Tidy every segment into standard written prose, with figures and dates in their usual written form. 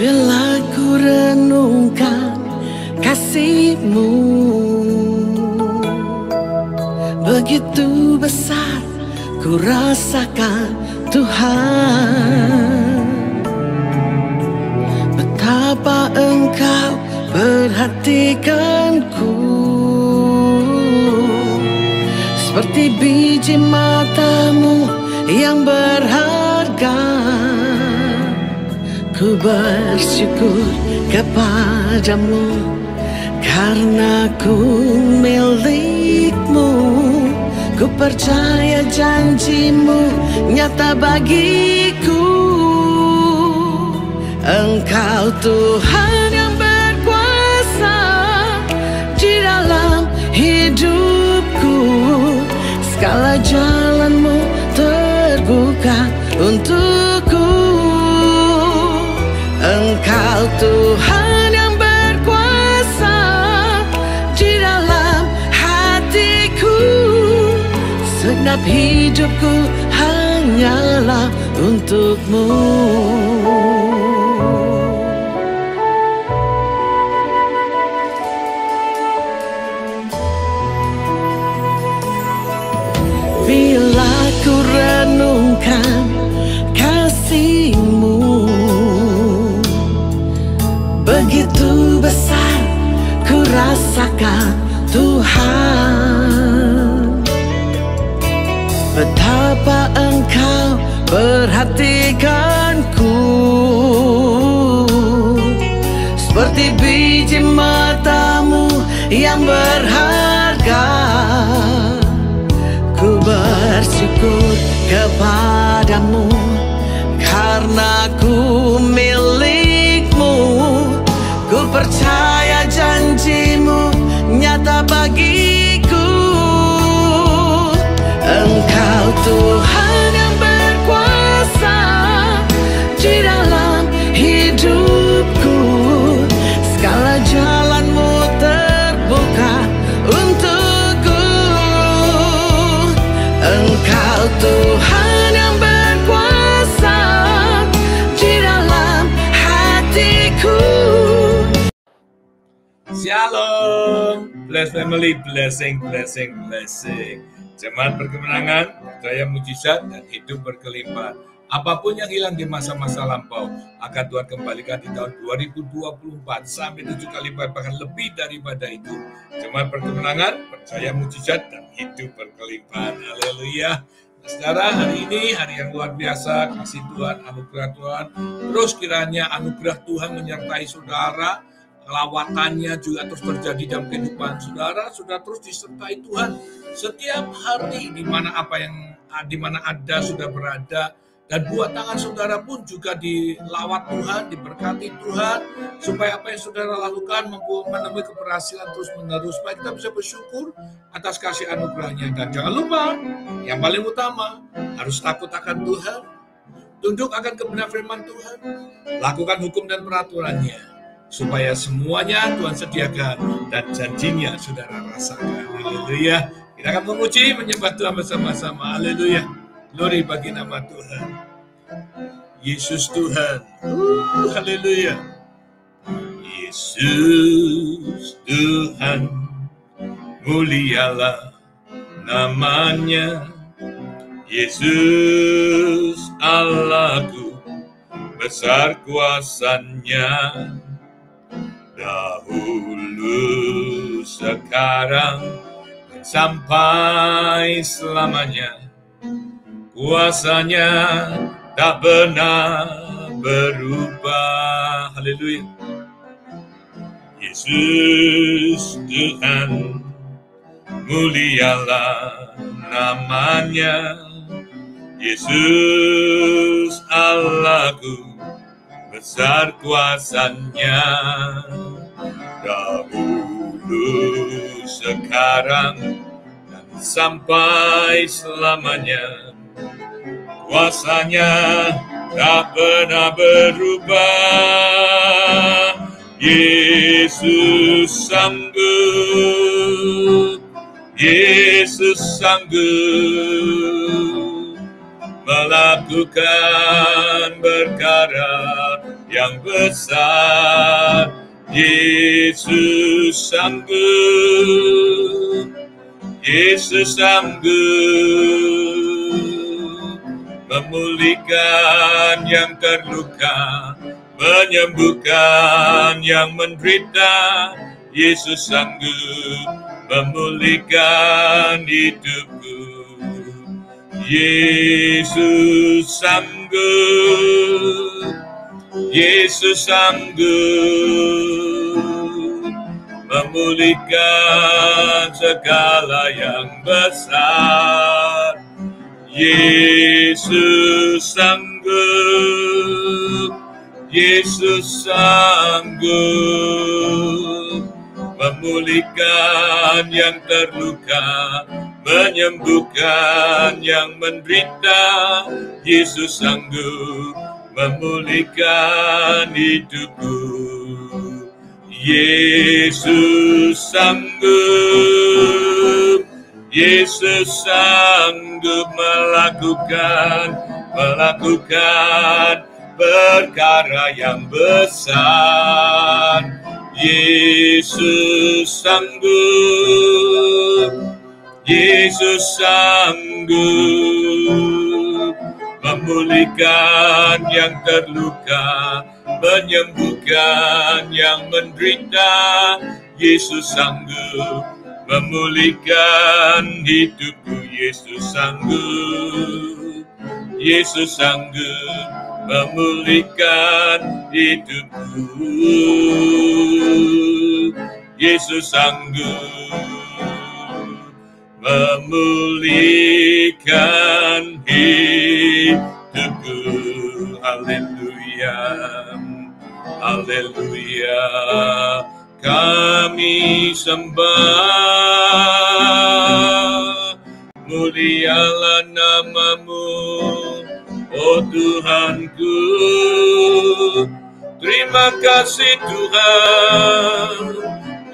Bila ku renungkan kasih-Mu, begitu besar ku rasakan Tuhan. Betapa Engkau perhatikanku, seperti biji mata-Mu yang berharga. Ku bersyukur kepadamu karena ku milik-Mu. Ku percaya janji-Mu nyata bagiku. Engkau Tuhan yang berkuasa di dalam hidupku. Segala jalan-Mu terbuka untukku. Engkau Tuhan yang berkuasa di dalam hatiku. Segenap hidupku hanyalah untuk-Mu. Bila ku renungkan kasih-Mu, begitu besar ku rasakan Tuhan. Betapa Engkau perhatikanku, seperti biji mata-Mu yang berharga. Ku bersyukur kepadamu karena ku milik-Mu. Ku percaya janji-Mu nyata bagiku. Engkau Tuhan yang berkuasa di dalam hidupku. Segala jalan-Mu terbuka untukku. Engkau Tuhan yang berkuasa di dalam hatiku. Shalom, bless family, blessing. Jemaat Berkemenangan, percaya mujizat dan hidup berkelimpahan. Apapun yang hilang di masa-masa lampau akan Tuhan kembalikan di tahun 2024 sampai 7 kali lipat, bahkan lebih daripada itu. Jemaat Berkemenangan, percaya mujizat dan hidup berkelimpahan. Haleluya. Saudara, hari ini hari yang luar biasa, kasih Tuhan, anugerah Tuhan. Terus kiranya anugerah Tuhan menyertai saudara. Lawatannya juga terus terjadi dalam kehidupan saudara. Saudara terus disertai Tuhan setiap hari, di mana ada sudah berada, dan buat tangan saudara pun juga dilawat Tuhan, diberkati Tuhan, supaya apa yang saudara lakukan menemui keberhasilan terus menerus, supaya kita bisa bersyukur atas kasih anugerahnya. Dan jangan lupa, yang paling utama harus takut akan Tuhan, tunduk akan kebenaran firman Tuhan, lakukan hukum dan peraturannya, supaya semuanya Tuhan sediakan dan janjinya saudara rasakan. Haleluya. Kita akan memuji, menyembah Tuhan bersama-sama. Haleluya. Glory bagi nama Tuhan. Yesus Tuhan. Haleluya. Yesus Tuhan, mulialah namanya. Yesus Allahku, besar kuasanya. Dahulu, sekarang, sampai selamanya, kuasanya tak pernah berubah. Haleluya. Yesus Tuhan, mulialah namanya. Yesus Allahku, besar kuasanya. Dahulu, sekarang, dan sampai selamanya, kuasanya tak pernah berubah. Yesus sanggup, Yesus sanggup melakukan perkara yang besar. Yesus sanggup, Yesus sanggup memulihkan yang terluka, menyembuhkan yang menderita. Yesus sanggup memulihkan hidupku. Yesus sanggup, Yesus sanggup memulihkan segala yang besar. Yesus sanggup, Yesus sanggup memulihkan yang terluka, menyembuhkan yang menderita. Yesus sanggup memulihkan hidupku. Yesus sanggup, Yesus sanggup melakukan perkara yang besar. Yesus sanggup, Yesus sanggup memulihkan yang terluka, menyembuhkan yang menderita. Yesus sanggup memulihkan hidupku. Yesus sanggup, Yesus sanggup memulihkan hidupku. Yesus sanggup memulihkan hidupku. Haleluya, haleluya, kami sembah, mulialah namamu, oh Tuhanku. Terima kasih Tuhan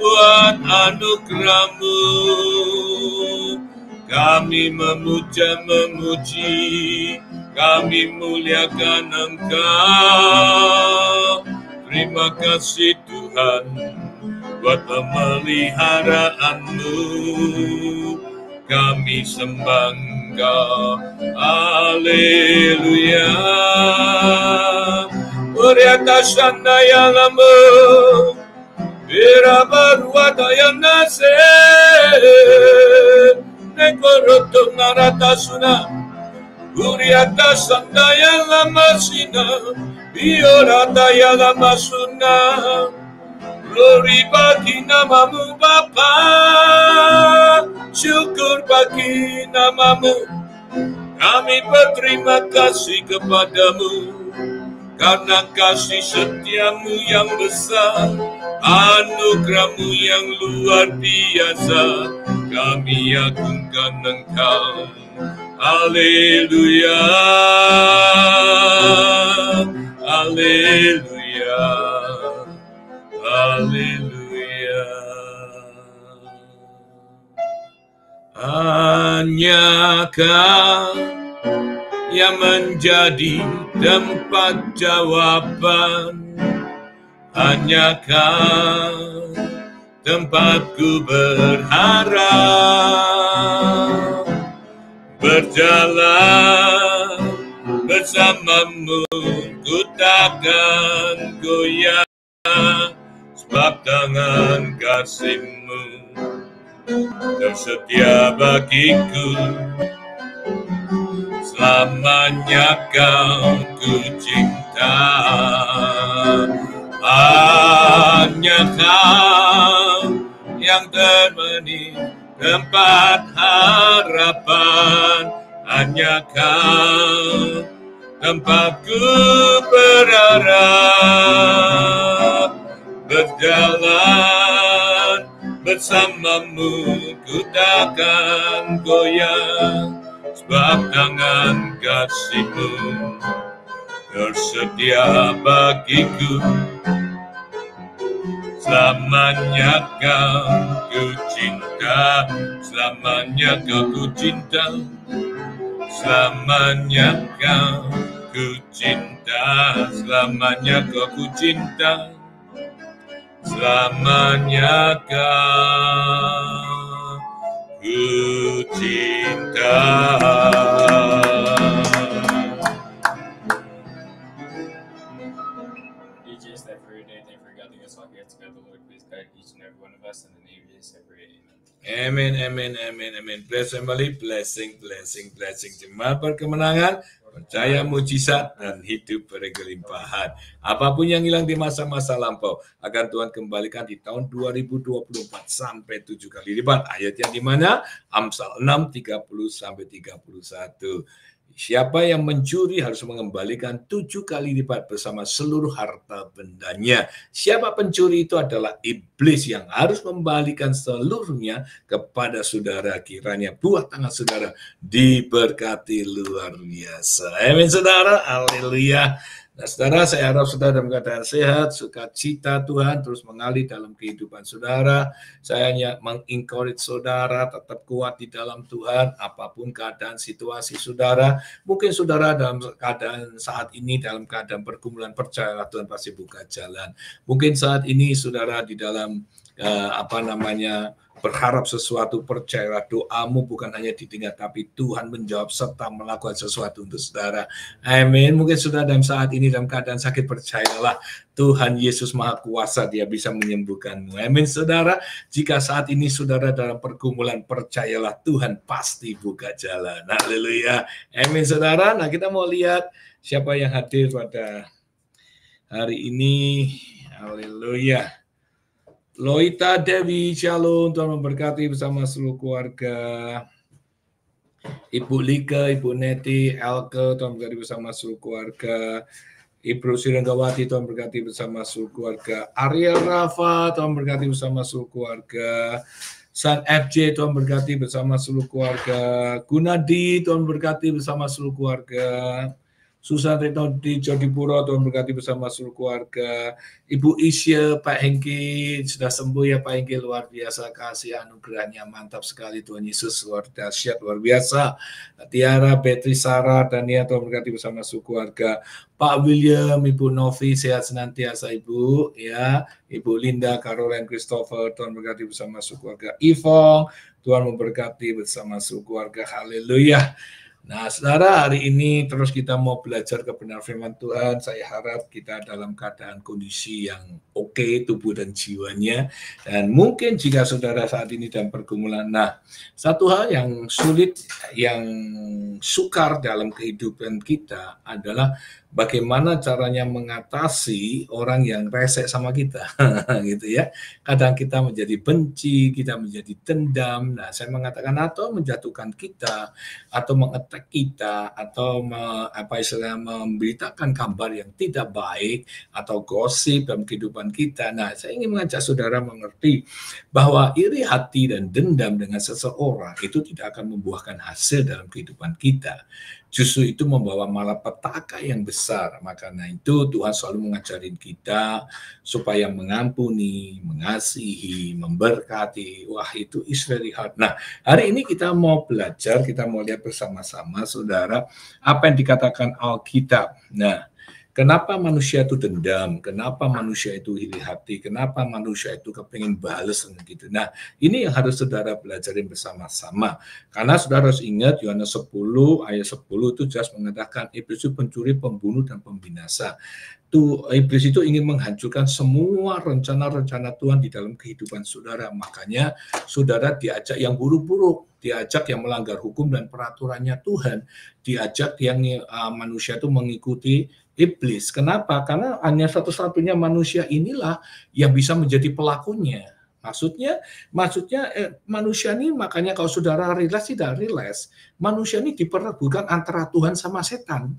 buat anugerah-Mu. Kami memuji, kami muliakan Engkau. Terima kasih Tuhan buat pemeliharaan-Mu. Kami sembah Engkau. Haleluya. Uriata shandaya lamu, Vira baruata yang nase, Nekoroto narata suna, Uriata shandaya lama sina, Biorata ya lama suna. Glory bagi namamu Bapa, syukur bagi namamu. Kami berterima kasih kepadamu karena kasih setiamu yang besar, anugerahmu yang luar biasa. Kami agungkan Engkau. Haleluya, haleluya, haleluya. Hanya Kau yang menjadi tempat jawaban, hanya Kau tempatku berharap. Berjalan bersamamu ku takkan goyah, sebab tangan kasih-Mu tersedia bagiku. Selamanya Kau ku cinta, hanya Kau yang temani tempat harapan, hanya Kau tempatku berharap. Berjalan bersamamu ku takkan goyah, sebab tangan kasih-Mu tersedia bagiku. Selamanya Kau ku cinta, selamanya Kau ku cinta, selamanya Kau ku cinta. selamanya kau ku cinta, selamanya kau ku cinta. Jesus, I pray that and for God us all here together, Lord, please guide each and every one of us in the name of Jesus, I pray. Amen. Amin, amin, amin, amin. Bless family, blessing, blessing, blessing. Jemaat berkemenangan, percaya mujizat dan hidup berkelimpahan. Apapun yang hilang di masa-masa lampau akan Tuhan kembalikan di tahun 2024 sampai 7 kali lipat. Ayatnya di mana? Amsal 6, 30 sampai 31. Siapa yang mencuri harus mengembalikan 7 kali lipat bersama seluruh harta bendanya. Siapa pencuri itu adalah iblis yang harus membalikan seluruhnya kepada saudara. Kiranya buah tangan saudara diberkati luar biasa. Amin saudara, haleluya. Nah saudara, saya harap saudara dalam keadaan sehat, sukacita Tuhan terus mengalir dalam kehidupan saudara. Saya hanya mengencourage saudara tetap kuat di dalam Tuhan, apapun keadaan situasi saudara. Mungkin saudara dalam keadaan saat ini, dalam keadaan pergumulan, percayalah Tuhan pasti buka jalan. Mungkin saat ini saudara di dalam berharap sesuatu, percayalah doamu bukan hanya didengar, tapi Tuhan menjawab serta melakukan sesuatu untuk saudara. Amin. Mungkin saudara dalam saat ini dalam keadaan sakit, percayalah Tuhan Yesus Maha Kuasa, Dia bisa menyembuhkanmu. Amin saudara. Jika saat ini saudara dalam pergumulan, percayalah Tuhan pasti buka jalan. Haleluya. Amin saudara. Nah kita mau lihat siapa yang hadir pada hari ini. Haleluya. Loita Dewi, Shalom, Tuhan memberkati bersama seluruh keluarga. Ibu Lika, Ibu Neti, Elke, Tuhan memberkati bersama seluruh keluarga. Ibu Sirenggawati, Tuhan memberkati bersama seluruh keluarga. Arya Rafa, Tuhan memberkati bersama seluruh keluarga. San FJ, Tuhan memberkati bersama seluruh keluarga. Gunadi, Tuhan memberkati bersama seluruh keluarga. Susan Retno di Jodipuro, Tuhan berkati bersama seluruh keluarga. Ibu Isya, Pak Hengki, sudah sembuh ya Pak Hengki, luar biasa kasih anugerahnya, mantap sekali Tuhan Yesus, luar dahsyat, luar biasa. Tiara, Betri, Sarah, Dania, Tuhan berkati bersama seluruh keluarga. Pak William, Ibu Novi, sehat senantiasa Ibu, ya. Ibu Linda, Caroline, Christopher, Tuhan berkati bersama seluruh keluarga. Ivong, Tuhan memberkati bersama seluruh keluarga, haleluya. Nah, saudara, hari ini terus kita mau belajar kebenaran firman Tuhan. Saya harap kita dalam keadaan kondisi yang oke, tubuh dan jiwanya. Dan mungkin jika saudara saat ini dalam pergumulan, nah, satu hal yang sulit, yang sukar dalam kehidupan kita adalah bagaimana caranya mengatasi orang yang resek sama kita, gitu ya. Kadang kita menjadi benci, kita menjadi dendam. Nah, saya mengatakan atau menjatuhkan kita, atau mengattack kita, atau memberitakan kabar yang tidak baik, atau gosip dalam kehidupan kita. Nah, saya ingin mengajak saudara mengerti bahwa iri hati dan dendam dengan seseorang itu tidak akan membuahkan hasil dalam kehidupan kita. Justru itu membawa malapetaka yang besar. Makanya itu Tuhan selalu mengajarin kita supaya mengampuni, mengasihi, memberkati. Wah, itu is very hard. Nah, hari ini kita mau belajar, kita mau lihat bersama-sama saudara apa yang dikatakan Alkitab. Nah, kenapa manusia itu dendam? Kenapa manusia itu iri hati? Kenapa manusia itu kepingin balas gitu? Nah, ini yang harus saudara belajarin bersama-sama. Karena saudara harus ingat Yohanes 10 ayat 10 itu jelas mengatakan iblis itu pencuri, pembunuh dan pembinasa. Iblis itu ingin menghancurkan semua rencana-rencana Tuhan di dalam kehidupan saudara. Makanya saudara diajak yang buruk-buruk, diajak yang melanggar hukum dan peraturannya Tuhan, diajak yang manusia itu mengikuti iblis. Kenapa? Karena hanya satu-satunya manusia inilah yang bisa menjadi pelakunya. Maksudnya manusia ini, makanya kalau saudara realize tidak realize, manusia ini diperebutkan antara Tuhan sama setan.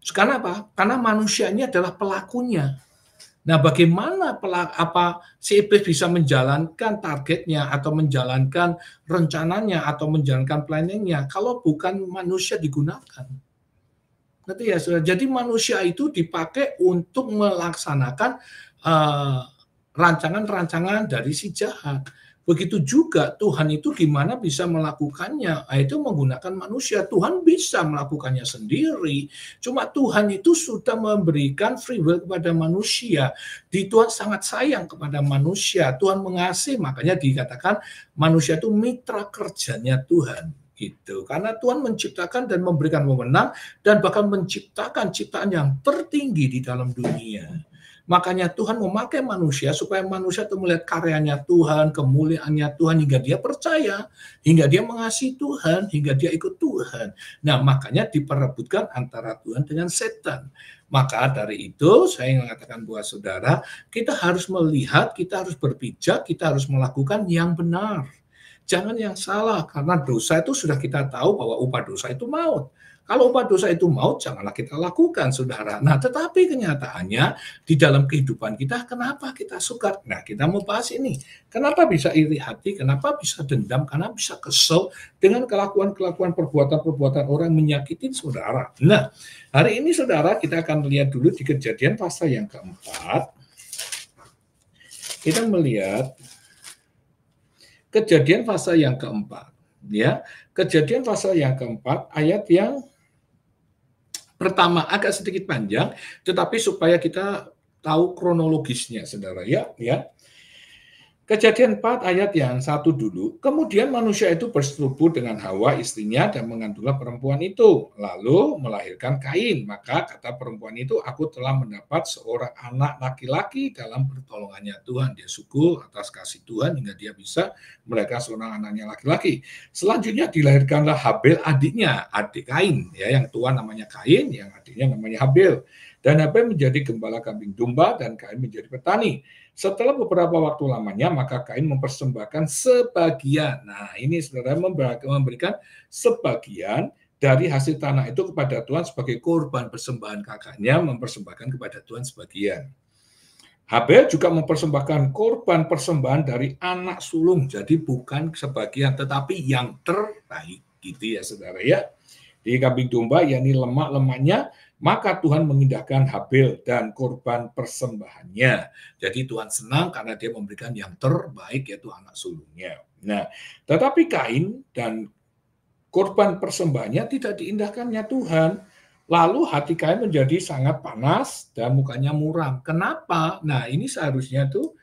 Kenapa? Karena manusia ini adalah pelakunya. Nah, bagaimana si iblis bisa menjalankan targetnya atau menjalankan rencananya atau menjalankan planningnya kalau bukan manusia digunakan? Ngerti ya, saudara? Jadi manusia itu dipakai untuk melaksanakan rancangan-rancangan dari si jahat. Begitu juga Tuhan itu gimana bisa melakukannya, itu menggunakan manusia. Tuhan bisa melakukannya sendiri, cuma Tuhan itu sudah memberikan free will kepada manusia. Tuhan sangat sayang kepada manusia, Tuhan mengasihi, makanya dikatakan manusia itu mitra kerjanya Tuhan. Gitu. Karena Tuhan menciptakan dan memberikan wewenang dan bahkan menciptakan ciptaan yang tertinggi di dalam dunia. Makanya Tuhan memakai manusia supaya manusia itu melihat karyanya Tuhan, kemuliaannya Tuhan, hingga dia percaya, hingga dia mengasihi Tuhan, hingga dia ikut Tuhan. Nah, makanya diperebutkan antara Tuhan dengan setan. Maka dari itu saya mengatakan buat saudara, kita harus melihat, kita harus berpijak, kita harus melakukan yang benar. Jangan yang salah, karena dosa itu sudah kita tahu bahwa upah dosa itu maut. Kalau upah dosa itu maut, janganlah kita lakukan, saudara. Nah, tetapi kenyataannya di dalam kehidupan kita, kenapa kita suka? Nah, kita mau bahas ini. Kenapa bisa iri hati? Kenapa bisa dendam? Kenapa bisa kesel dengan kelakuan-kelakuan perbuatan-perbuatan orang menyakiti saudara? Nah, hari ini saudara kita akan lihat dulu di Kejadian pasal yang keempat. Kita melihat Kejadian pasal yang keempat. Ya, Kejadian pasal yang keempat ayat yang pertama agak sedikit panjang, tetapi supaya kita tahu kronologisnya, saudara. Ya. Kejadian 4 ayat yang 1 dulu. Kemudian manusia itu bersetubuh dengan Hawa istrinya dan mengandunglah perempuan itu. Lalu melahirkan Kain. Maka kata perempuan itu, aku telah mendapat seorang anak laki-laki dalam pertolongannya Tuhan. Dia syukur atas kasih Tuhan hingga dia bisa melahirkan seorang anaknya laki-laki. Selanjutnya dilahirkanlah Habel adiknya, adik Kain. Ya, yang tua namanya Kain, yang adiknya namanya Habel. Dan Habel menjadi gembala kambing domba dan Kain menjadi petani. Setelah beberapa waktu lamanya, maka Kain mempersembahkan sebagian. Nah, ini saudara memberikan sebagian dari hasil tanah itu kepada Tuhan sebagai korban persembahan. Kakaknya mempersembahkan kepada Tuhan sebagian. Habel juga mempersembahkan korban persembahan dari anak sulung. Jadi bukan sebagian, tetapi yang terbaik. Gitu ya, saudara ya. Di kambing domba, yakni lemak-lemaknya, maka Tuhan mengindahkan Habel dan korban persembahannya. Jadi Tuhan senang karena dia memberikan yang terbaik, yaitu anak sulungnya. Nah, tetapi Kain dan korban persembahannya tidak diindahkannya Tuhan. Lalu hati Kain menjadi sangat panas dan mukanya muram. Kenapa? Nah, ini seharusnya tuh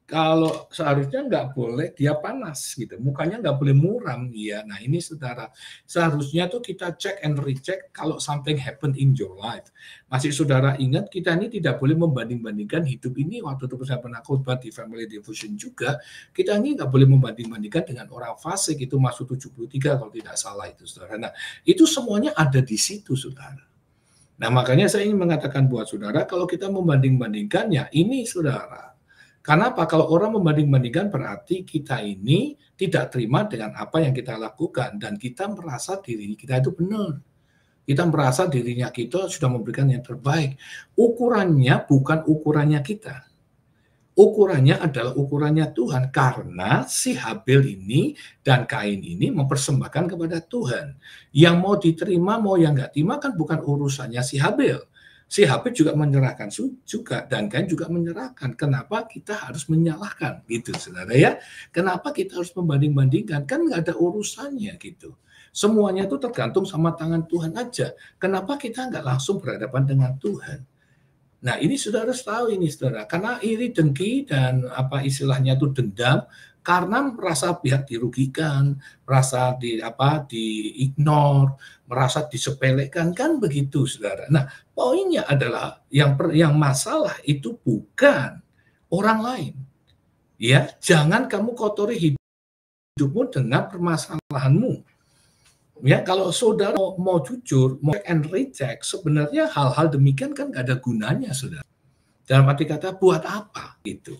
kalau seharusnya nggak boleh dia panas gitu, mukanya nggak boleh muram ya. Nah ini saudara, seharusnya tuh kita check and recheck kalau something happen in your life. Masih saudara ingat kita ini tidak boleh membanding-bandingkan hidup ini. Waktu itu saya pernah khotbah di Family Devotion juga, kita ini nggak boleh membanding-bandingkan dengan orang fasik itu masuk 73 kalau tidak salah itu saudara. Nah itu semuanya ada di situ saudara. Nah makanya saya ingin mengatakan buat saudara, kalau kita membanding-bandingkannya ini saudara. Kenapa? Kalau orang membanding-bandingkan berarti kita ini tidak terima dengan apa yang kita lakukan dan kita merasa diri kita itu benar. Kita merasa dirinya kita sudah memberikan yang terbaik. Ukurannya bukan ukurannya kita. Ukurannya adalah ukurannya Tuhan karena si Habel ini dan Kain ini mempersembahkan kepada Tuhan. Yang mau diterima, mau yang nggak terima kan bukan urusannya si Habel. Si Habel juga menyerahkan juga dan Kain juga menyerahkan. Kenapa kita harus menyalahkan gitu saudara ya? Kenapa kita harus membanding-bandingkan? Kan nggak ada urusannya gitu. Semuanya itu tergantung sama tangan Tuhan aja. Kenapa kita nggak langsung berhadapan dengan Tuhan? Nah ini saudara harus tahu ini saudara. Karena iri dengki dan apa istilahnya itu dendam. Karena merasa pihak dirugikan, merasa di-ignore, merasa disepelekan, kan begitu, saudara. Nah, poinnya adalah yang masalah itu bukan orang lain. Ya, jangan kamu kotori hidupmu dengan permasalahanmu. Ya, kalau saudara mau jujur, mau check and recheck, sebenarnya hal-hal demikian kan nggak ada gunanya, saudara. Dalam arti kata, buat apa itu?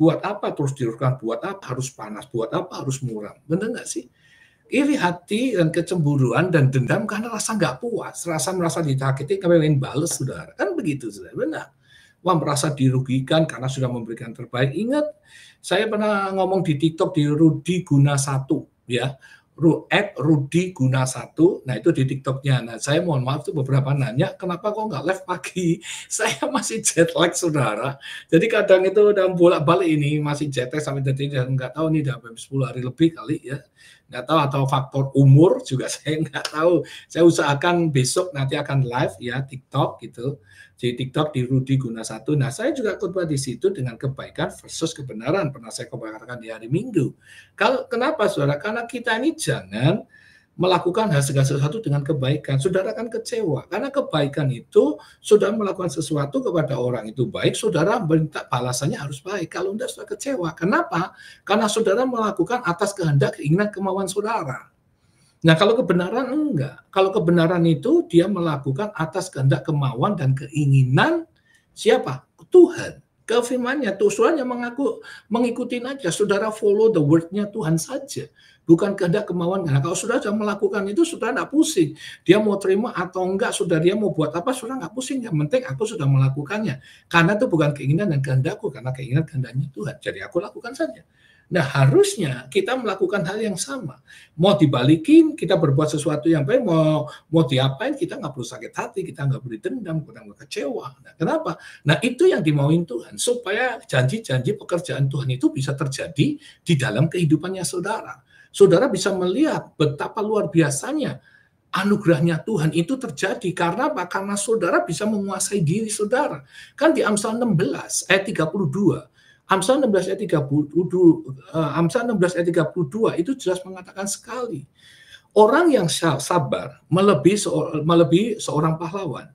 Buat apa terus dilakukan? Buat apa harus panas? Buat apa harus muram? Benar nggak sih? Iri hati dan kecemburuan dan dendam karena rasa nggak puas, rasa merasa disakiti, kepengen bales, saudara. Kan begitu, saudara. Benar. Wah, merasa dirugikan karena sudah memberikan terbaik. Ingat, saya pernah ngomong di TikTok di Rudi Guna 1, ya. @rudy_guna1. Nah itu di TikToknya. Nah saya mohon maaf tuh beberapa nanya, kenapa kok nggak live pagi? Saya masih jet lag saudara. Jadi kadang itu udah bolak-balik ini masih jet lag sampai jadi nggak tahu nih udah 10 hari lebih kali ya. Nggak tahu atau faktor umur juga saya nggak tahu. Saya usahakan besok nanti akan live ya TikTok gitu. Di TikTok di rudy_guna1. Nah saya juga khotbah di situ dengan kebaikan versus kebenaran. Pernah saya katakan di hari Minggu. Kenapa saudara? Karena kita ini jangan melakukan hal segala sesuatu dengan kebaikan. Saudara akan kecewa. Karena kebaikan itu, saudara melakukan sesuatu kepada orang itu baik, saudara minta balasannya harus baik. Kalau tidak, saudara kecewa. Kenapa? Karena saudara melakukan atas kehendak, keinginan, kemauan saudara. Nah, kalau kebenaran enggak. Kalau kebenaran itu dia melakukan atas kehendak, kemauan, dan keinginan siapa? Tuhan. Ke firman-Nya, Tuhan yang mengikuti aja. Saudara follow the word-nya Tuhan saja. Bukan kehendak, kemauan. Nah, kalau saudara sudah melakukan itu, saudara tidak pusing. Dia mau terima atau enggak, saudara dia mau buat apa, saudara nggak pusing. Yang penting aku sudah melakukannya. Karena itu bukan keinginan dan kehendakku, karena keinginan kehendaknya Tuhan. Jadi aku lakukan saja. Nah, harusnya kita melakukan hal yang sama. Mau dibalikin, kita berbuat sesuatu yang baik, mau diapain, kita nggak perlu sakit hati, kita nggak perlu dendam, kita nggak kecewa. Nah, kenapa? Nah, itu yang dimauin Tuhan, supaya janji-janji pekerjaan Tuhan itu bisa terjadi di dalam kehidupannya saudara. Saudara bisa melihat betapa luar biasanya anugerahnya Tuhan itu terjadi. Karena apa? Karena saudara bisa menguasai diri saudara. Kan di Amsal 16 ayat 32, Amsal 16 ayat 32 itu jelas mengatakan sekali. Orang yang sabar melebihi seorang pahlawan.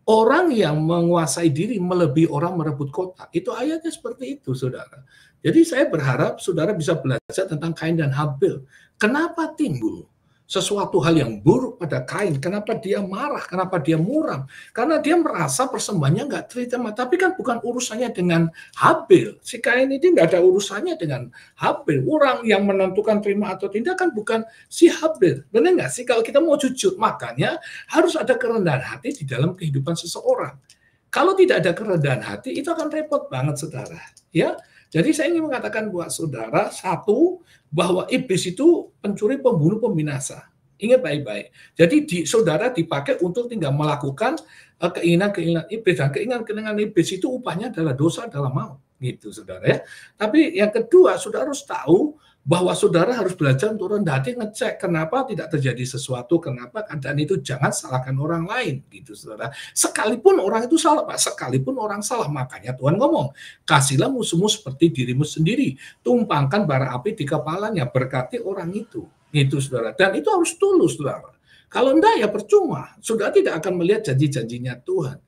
Orang yang menguasai diri melebihi orang merebut kota. Itu ayatnya seperti itu, saudara. Jadi saya berharap saudara bisa belajar tentang Kain dan Habil. Kenapa timbul sesuatu hal yang buruk pada Kain? Kenapa dia marah? Kenapa dia muram? Karena dia merasa persembahannya nggak terima. Tapi kan bukan urusannya dengan Habil. Si Kain ini nggak ada urusannya dengan Habil. Orang yang menentukan terima atau tidak kan bukan si Habil. Benar nggak sih? Kalau kita mau jujur, makanya harus ada kerendahan hati di dalam kehidupan seseorang. Kalau tidak ada kerendahan hati, itu akan repot banget, saudara. Ya, jadi saya ingin mengatakan buat saudara, satu, bahwa iblis itu pencuri, pembunuh, pembinasa. Ingat baik-baik. Jadi saudara dipakai untuk tinggal melakukan keinginan-keinginan iblis. Dan keinginan-keinginan iblis itu upahnya adalah dosa, adalah maut. Gitu, saudara ya. Tapi yang kedua, saudara harus tahu bahwa saudara harus belajar untuk rendah hati, ngecek kenapa tidak terjadi sesuatu, kenapa keadaan itu, jangan salahkan orang lain, gitu saudara. Sekalipun orang itu salah, Pak, sekalipun orang salah, makanya Tuhan ngomong, kasihlah musuhmu seperti dirimu sendiri, tumpangkan bara api di kepalanya, berkati orang itu, gitu saudara. Dan itu harus tulus, saudara. Kalau enggak ya percuma, saudara tidak akan melihat janji-janjinya Tuhan.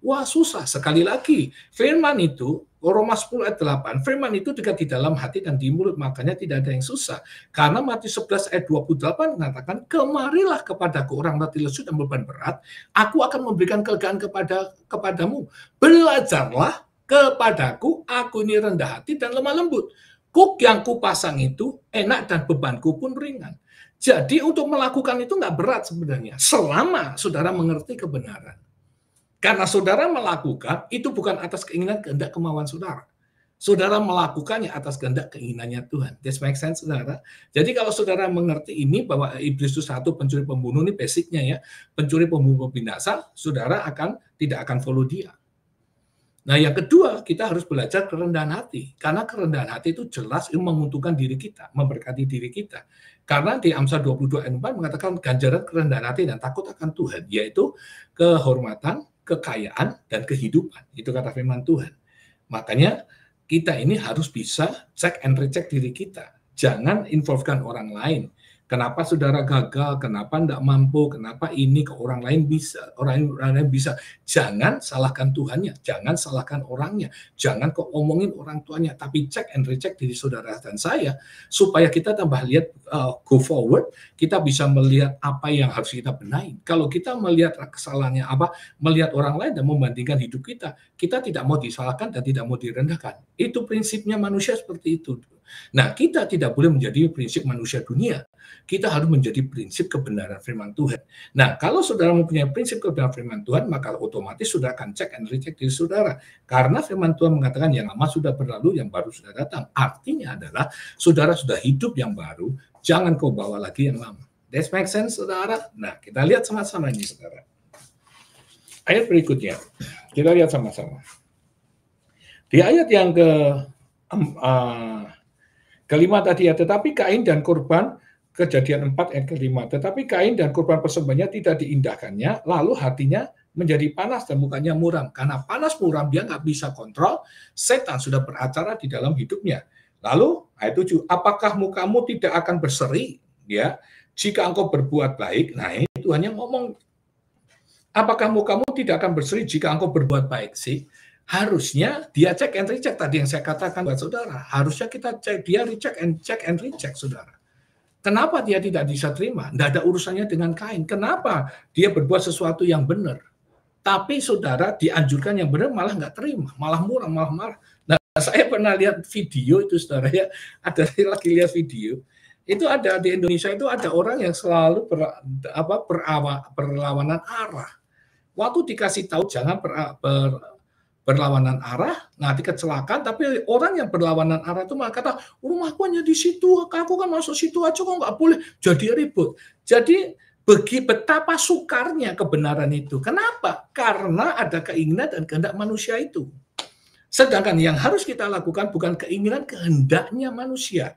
Wah susah, sekali lagi, firman itu, Roma 10 ayat 8, firman itu dekat di dalam hati dan di mulut, makanya tidak ada yang susah. Karena Matius 11 ayat 28 mengatakan, kemarilah kepadaku orang letih lesu dan beban berat, aku akan memberikan kelegaan kepadamu. Belajarlah kepadaku, aku ini rendah hati dan lemah lembut. Kuk yang kupasang itu enak dan bebanku pun ringan. Jadi untuk melakukan itu nggak berat sebenarnya, selama saudara mengerti kebenaran. Karena saudara melakukan, itu bukan atas keinginan kehendak kemauan saudara. Saudara melakukannya atas kehendak keinginannya Tuhan. This make sense, saudara? Jadi kalau saudara mengerti ini, bahwa iblis itu satu pencuri pembunuh, ini basicnya ya, pencuri pembunuh binasa, saudara tidak akan follow dia. Nah yang kedua, kita harus belajar kerendahan hati. Karena kerendahan hati itu jelas menguntungkan diri kita, memberkati diri kita. Karena di Amsal 22 ayat 4 mengatakan ganjaran kerendahan hati dan takut akan Tuhan, yaitu kehormatan, kekayaan, dan kehidupan. Itu kata firman Tuhan. Makanya kita ini harus bisa check and recheck diri kita. Jangan involvekan orang lain. Kenapa saudara gagal, kenapa tidak mampu, kenapa ini ke orang lain bisa, orang lain bisa. Jangan salahkan Tuhannya, jangan salahkan orangnya, jangan kok omongin orang tuanya, tapi check and recheck diri saudara dan saya, supaya kita tambah lihat, go forward, kita bisa melihat apa yang harus kita benahi. Kalau kita melihat kesalahannya melihat orang lain dan membandingkan hidup kita tidak mau disalahkan dan tidak mau direndahkan. Itu prinsipnya manusia seperti itu. Nah, kita tidak boleh menjadi prinsip manusia dunia. Kita harus menjadi prinsip kebenaran firman Tuhan. Nah, kalau saudara mempunyai prinsip kebenaran firman Tuhan, maka otomatis saudara akan check and recheck diri saudara. Karena firman Tuhan mengatakan yang lama sudah berlalu, yang baru sudah datang. Artinya adalah saudara sudah hidup yang baru, jangan kau bawa lagi yang lama. That makes sense, saudara? Nah, kita lihat sama-sama ini, saudara. Ayat berikutnya, kita lihat sama-sama. Di ayat yang kelima tadi ya, tetapi Kain dan korban, Kejadian 4 ayat kelima, tetapi Kain dan korban persembahannya tidak diindahkannya, lalu hatinya menjadi panas dan mukanya muram. Karena panas muram, dia nggak bisa kontrol, setan sudah beracara di dalam hidupnya. Lalu ayat 7, apakah mukamu tidak akan berseri ya jika engkau berbuat baik? Nah, ini Tuhan yang ngomong, apakah mukamu tidak akan berseri jika engkau berbuat baik sih? Harusnya dia check and recheck tadi yang saya katakan buat saudara. Harusnya kita cek, dia check and recheck, saudara. Kenapa dia tidak bisa terima? Tidak ada urusannya dengan Kain. Kenapa dia berbuat sesuatu yang benar? Tapi saudara dianjurkan yang benar malah nggak terima, malah murah, malah marah. Nah, saya pernah lihat video itu, saudara ya. Ada lagi lihat video. Itu ada di Indonesia itu ada orang yang selalu berlawanan arah. Waktu dikasih tahu jangan berlawanan arah, nanti kecelakaan, tapi orang yang berlawanan arah itu malah kata, rumahku hanya di situ, aku kan masuk situ aja kok nggak boleh, jadi ribut. Jadi betapa sukarnya kebenaran itu. Kenapa? Karena ada keinginan dan kehendak manusia itu. Sedangkan yang harus kita lakukan bukan keinginan, kehendaknya manusia.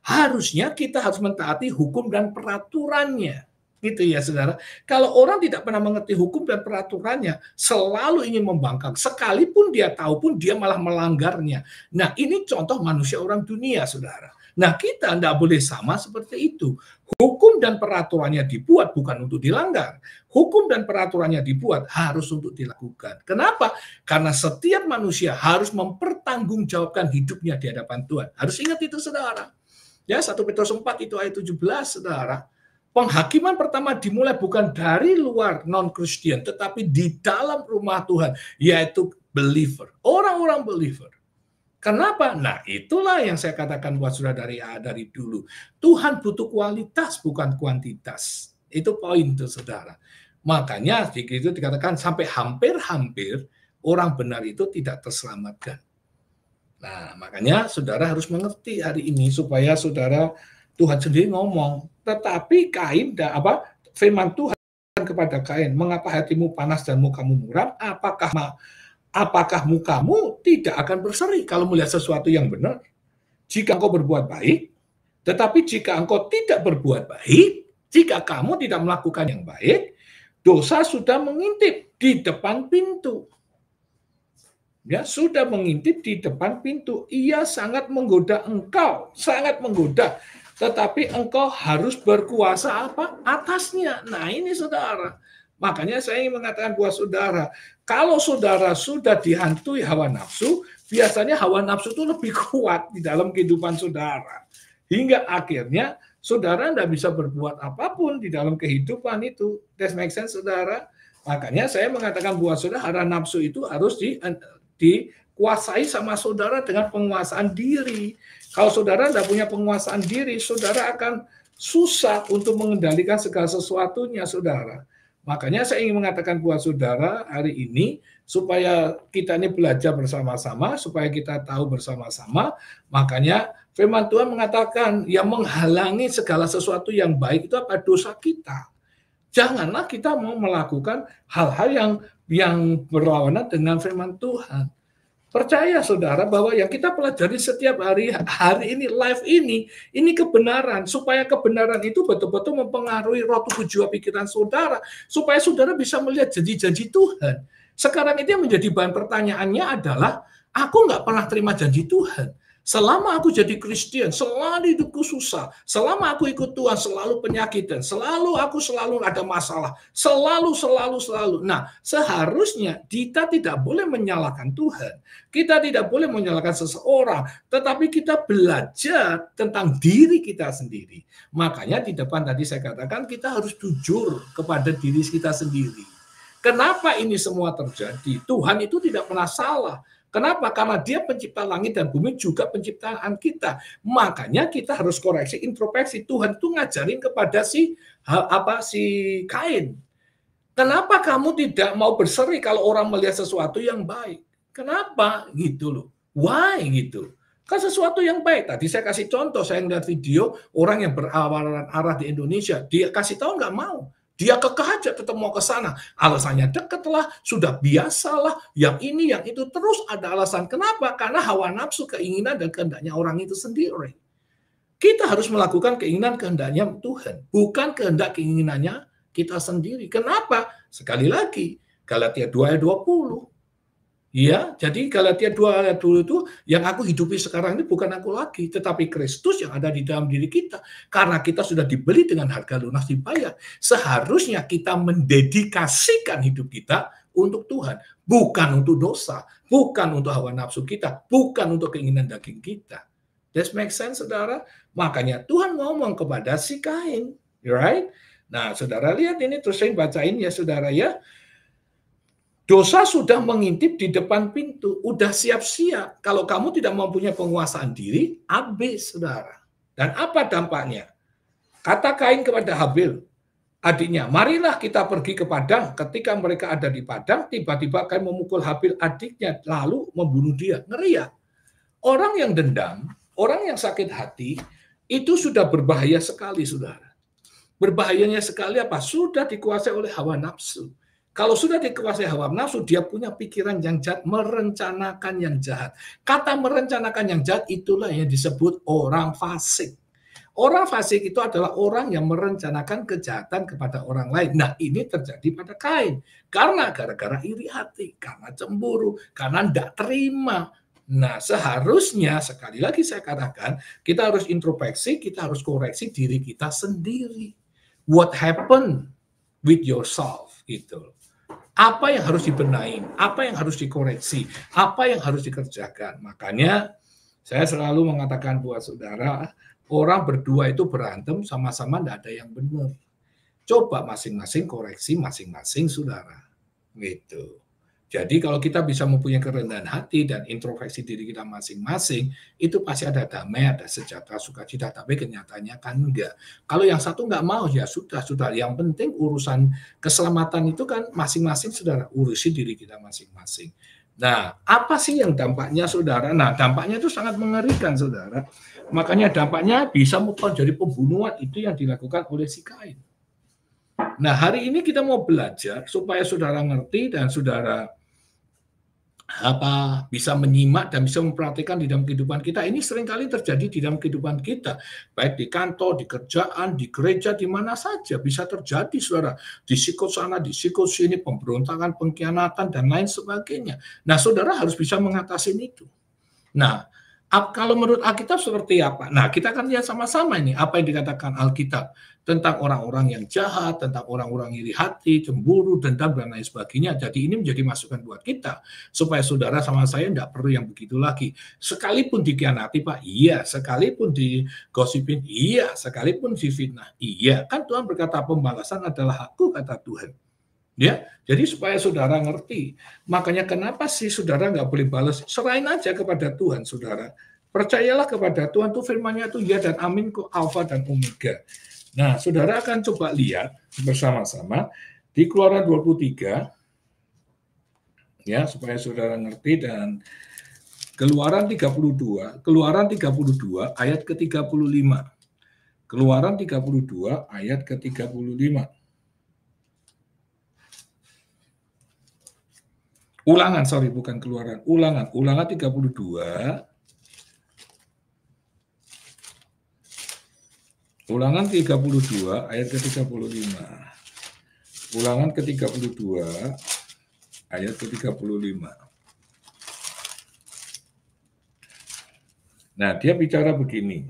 Harusnya kita harus mentaati hukum dan peraturannya. Gitu ya, saudara. Kalau orang tidak pernah mengerti hukum dan peraturannya, selalu ingin membangkang, sekalipun dia tahu pun dia malah melanggarnya. Nah, ini contoh manusia orang dunia, saudara. Nah, kita tidak boleh sama seperti itu. Hukum dan peraturannya dibuat bukan untuk dilanggar. Hukum dan peraturannya dibuat harus untuk dilakukan. Kenapa? Karena setiap manusia harus mempertanggungjawabkan hidupnya di hadapan Tuhan. Harus ingat itu, saudara. Ya, 1 Petrus 4 itu ayat 17, saudara. Penghakiman pertama dimulai bukan dari luar non-Christian, tetapi di dalam rumah Tuhan, yaitu believer, orang-orang believer. Kenapa? Nah, itulah yang saya katakan buat saudara dari dulu. Tuhan butuh kualitas, bukan kuantitas. Itu poin itu, saudara. Makanya itu dikatakan sampai hampir-hampir orang benar itu tidak terselamatkan. Nah, makanya saudara harus mengerti hari ini supaya saudara, Tuhan sendiri ngomong, tetapi Kain firman Tuhan kepada Kain, mengapa hatimu panas dan mukamu muram? Apakah mukamu tidak akan berseri kalau melihat sesuatu yang benar? Jika engkau berbuat baik, tetapi jika engkau tidak berbuat baik, jika kamu tidak melakukan yang baik, dosa sudah mengintip di depan pintu. Ya, sudah mengintip di depan pintu. Ia sangat menggoda engkau, sangat menggoda. Tetapi engkau harus berkuasa atasnya. Nah, ini saudara. Makanya saya ingin mengatakan buat saudara, kalau saudara sudah dihantui hawa nafsu, biasanya hawa nafsu itu lebih kuat di dalam kehidupan saudara. Hingga akhirnya saudara tidak bisa berbuat apapun di dalam kehidupan itu. That makes sense, saudara? Makanya saya mengatakan buat saudara, hawa nafsu itu harus dikuasai sama saudara dengan penguasaan diri. Kalau saudara tidak punya penguasaan diri, saudara akan susah untuk mengendalikan segala sesuatunya, saudara. Makanya saya ingin mengatakan buat saudara hari ini, supaya kita ini belajar bersama-sama, supaya kita tahu bersama-sama, makanya firman Tuhan mengatakan yang menghalangi segala sesuatu yang baik itu apa? Dosa kita. Janganlah kita mau melakukan hal-hal yang berlawanan dengan firman Tuhan. Percaya saudara bahwa yang kita pelajari setiap hari ini, live ini kebenaran. Supaya kebenaran itu betul-betul mempengaruhi roh tubuh jiwa pikiran saudara. Supaya saudara bisa melihat janji-janji Tuhan. Sekarang itu yang menjadi bahan pertanyaannya adalah, aku nggak pernah terima janji Tuhan. Selama aku jadi Kristen, selalu hidupku susah. Selama aku ikut Tuhan, selalu penyakitan. Selalu ada masalah. Selalu. Nah, seharusnya kita tidak boleh menyalahkan Tuhan. Kita tidak boleh menyalahkan seseorang. Tetapi kita belajar tentang diri kita sendiri. Makanya di depan tadi saya katakan, kita harus jujur kepada diri kita sendiri. Kenapa ini semua terjadi? Tuhan itu tidak pernah salah. Kenapa? Karena dia pencipta langit dan bumi juga penciptaan kita. Makanya kita harus koreksi, introspeksi. Tuhan itu ngajarin kepada si Kain. Kenapa kamu tidak mau berseri kalau orang melihat sesuatu yang baik? Kenapa? Gitu loh. Why gitu? Kan sesuatu yang baik. Tadi saya kasih contoh, saya ngeliat video orang yang berawalan arah di Indonesia, dia kasih tahu nggak mau. Dia kekeh aja tetap mau ke sana. Alasannya deket lah, sudah biasalah, yang ini, yang itu. Terus ada alasan. Kenapa? Karena hawa nafsu, keinginan, dan kehendaknya orang itu sendiri. Kita harus melakukan keinginan kehendaknya Tuhan, bukan kehendak keinginannya kita sendiri. Kenapa? Sekali lagi, Galatia 2 ayat 20. Ya, jadi Galatia 2 ayat 20 itu, yang aku hidupi sekarang ini bukan aku lagi, tetapi Kristus yang ada di dalam diri kita. Karena kita sudah dibeli dengan harga lunas dibayar. Seharusnya kita mendedikasikan hidup kita untuk Tuhan. Bukan untuk dosa, bukan untuk hawa nafsu kita, bukan untuk keinginan daging kita. That makes sense, saudara? Makanya Tuhan ngomong kepada si Kain. Right? Nah, saudara lihat ini, terus saya bacain ya, saudara ya. Dosa sudah mengintip di depan pintu, udah siap-siap. Kalau kamu tidak mempunyai penguasaan diri, habis, saudara. Dan apa dampaknya? Kata Kain kepada Habil, adiknya, marilah kita pergi ke padang. Ketika mereka ada di padang, tiba-tiba Kain memukul Habil adiknya, lalu membunuh dia. Ngeri ya? Orang yang dendam, orang yang sakit hati, itu sudah berbahaya sekali, saudara. Berbahayanya sekali apa? Sudah dikuasai oleh hawa nafsu. Kalau sudah dikuasai hawa nafsu, dia punya pikiran yang jahat, merencanakan yang jahat. Kata merencanakan yang jahat itulah yang disebut orang fasik. Orang fasik itu adalah orang yang merencanakan kejahatan kepada orang lain. Nah, ini terjadi pada Kain. Karena gara-gara iri hati, karena cemburu, karena tidak terima. Nah, seharusnya, sekali lagi saya katakan, kita harus introspeksi, kita harus koreksi diri kita sendiri. What happened with yourself? Gitu. Apa yang harus dibenahi, apa yang harus dikoreksi, apa yang harus dikerjakan. Makanya saya selalu mengatakan buat saudara, orang berdua itu berantem sama-sama tidak ada yang benar. Coba masing-masing koreksi masing-masing, saudara. Gitu. Jadi kalau kita bisa mempunyai kerendahan hati dan introspeksi diri kita masing-masing, itu pasti ada damai, ada sejahtera, sukacita. Tapi kenyataannya kan enggak. Kalau yang satu enggak mau, ya sudah. Yang penting urusan keselamatan itu kan masing-masing, saudara. Urusi diri kita masing-masing. Nah, apa sih yang dampaknya, saudara? Nah, dampaknya itu sangat mengerikan, saudara. Makanya dampaknya bisa jadi pembunuhan, itu yang dilakukan oleh si Kain. Nah, hari ini kita mau belajar supaya saudara ngerti dan saudara bisa menyimak dan bisa memperhatikan di dalam kehidupan kita. Ini seringkali terjadi di dalam kehidupan kita, baik di kantor, di kerjaan, di gereja, di mana saja bisa terjadi, saudara. Di sikut sana, di sikut sini, pemberontakan, pengkhianatan, dan lain sebagainya. Nah, saudara harus bisa mengatasi itu. Nah, kalau menurut Alkitab seperti apa? Nah, kita akan lihat sama-sama ini apa yang dikatakan Alkitab tentang orang-orang yang jahat, tentang orang-orang iri hati, cemburu, dendam, dan lain sebagainya. Jadi ini menjadi masukan buat kita supaya saudara sama saya tidak perlu yang begitu lagi. Sekalipun dikhianati, Pak, iya. Sekalipun digosipin, iya. Sekalipun difitnah, iya. Kan Tuhan berkata pembalasan adalah hakku, kata Tuhan. Ya, jadi supaya saudara ngerti. Makanya kenapa sih saudara nggak boleh balas? Serahin aja kepada Tuhan, saudara. Percayalah kepada Tuhan, tuh firman-Nya itu ya dan amin, kok alfa dan omega. Nah, saudara akan coba lihat bersama-sama di Keluaran 23, ya, supaya saudara ngerti. Dan Keluaran 32 ayat ke-35. Keluaran 32 ayat ke-35. Ulangan 32. Ulangan 32 ayat ke-35. Ulangan ke-32 ayat ke-35. Nah, dia bicara begini.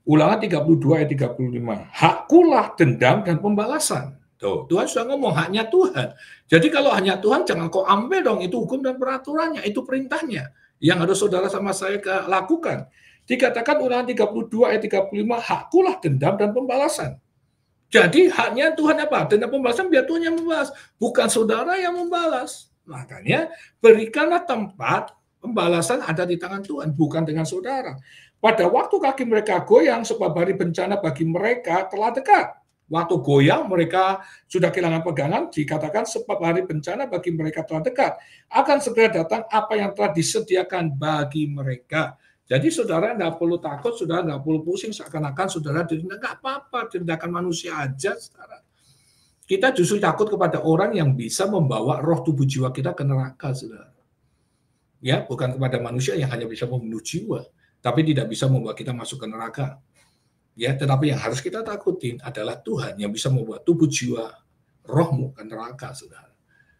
Ulangan 32 ayat 35. Hakkulah dendam dan pembalasan. Tuh, Tuhan sudah ngomong, haknya Tuhan. Jadi kalau hanya Tuhan, jangan kau ambil dong, itu hukum dan peraturannya, itu perintahnya. Yang harus saudara sama saya lakukan. Dikatakan Ulangan 32 ayat 35, hakkulah dendam dan pembalasan. Jadi haknya Tuhan apa? Dendam pembalasan biar Tuhan yang membalas, bukan saudara yang membalas. Makanya berikanlah tempat pembalasan ada di tangan Tuhan, bukan dengan saudara. Pada waktu kaki mereka goyang, sebab hari bencana bagi mereka telah dekat. Waktu goyang, mereka sudah kehilangan pegangan, dikatakan sebab hari bencana bagi mereka telah dekat. Akan segera datang apa yang telah disediakan bagi mereka. Jadi saudara nggak perlu takut, saudara nggak perlu pusing seakan-akan saudara ditindak, nggak apa-apa, tindakan manusia aja, saudara. Kita justru takut kepada orang yang bisa membawa roh tubuh jiwa kita ke neraka, saudara. Ya, bukan kepada manusia yang hanya bisa membunuh jiwa, tapi tidak bisa membawa kita masuk ke neraka. Ya, tetapi yang harus kita takutin adalah Tuhan yang bisa membuat tubuh jiwa, rohmu ke neraka, saudara.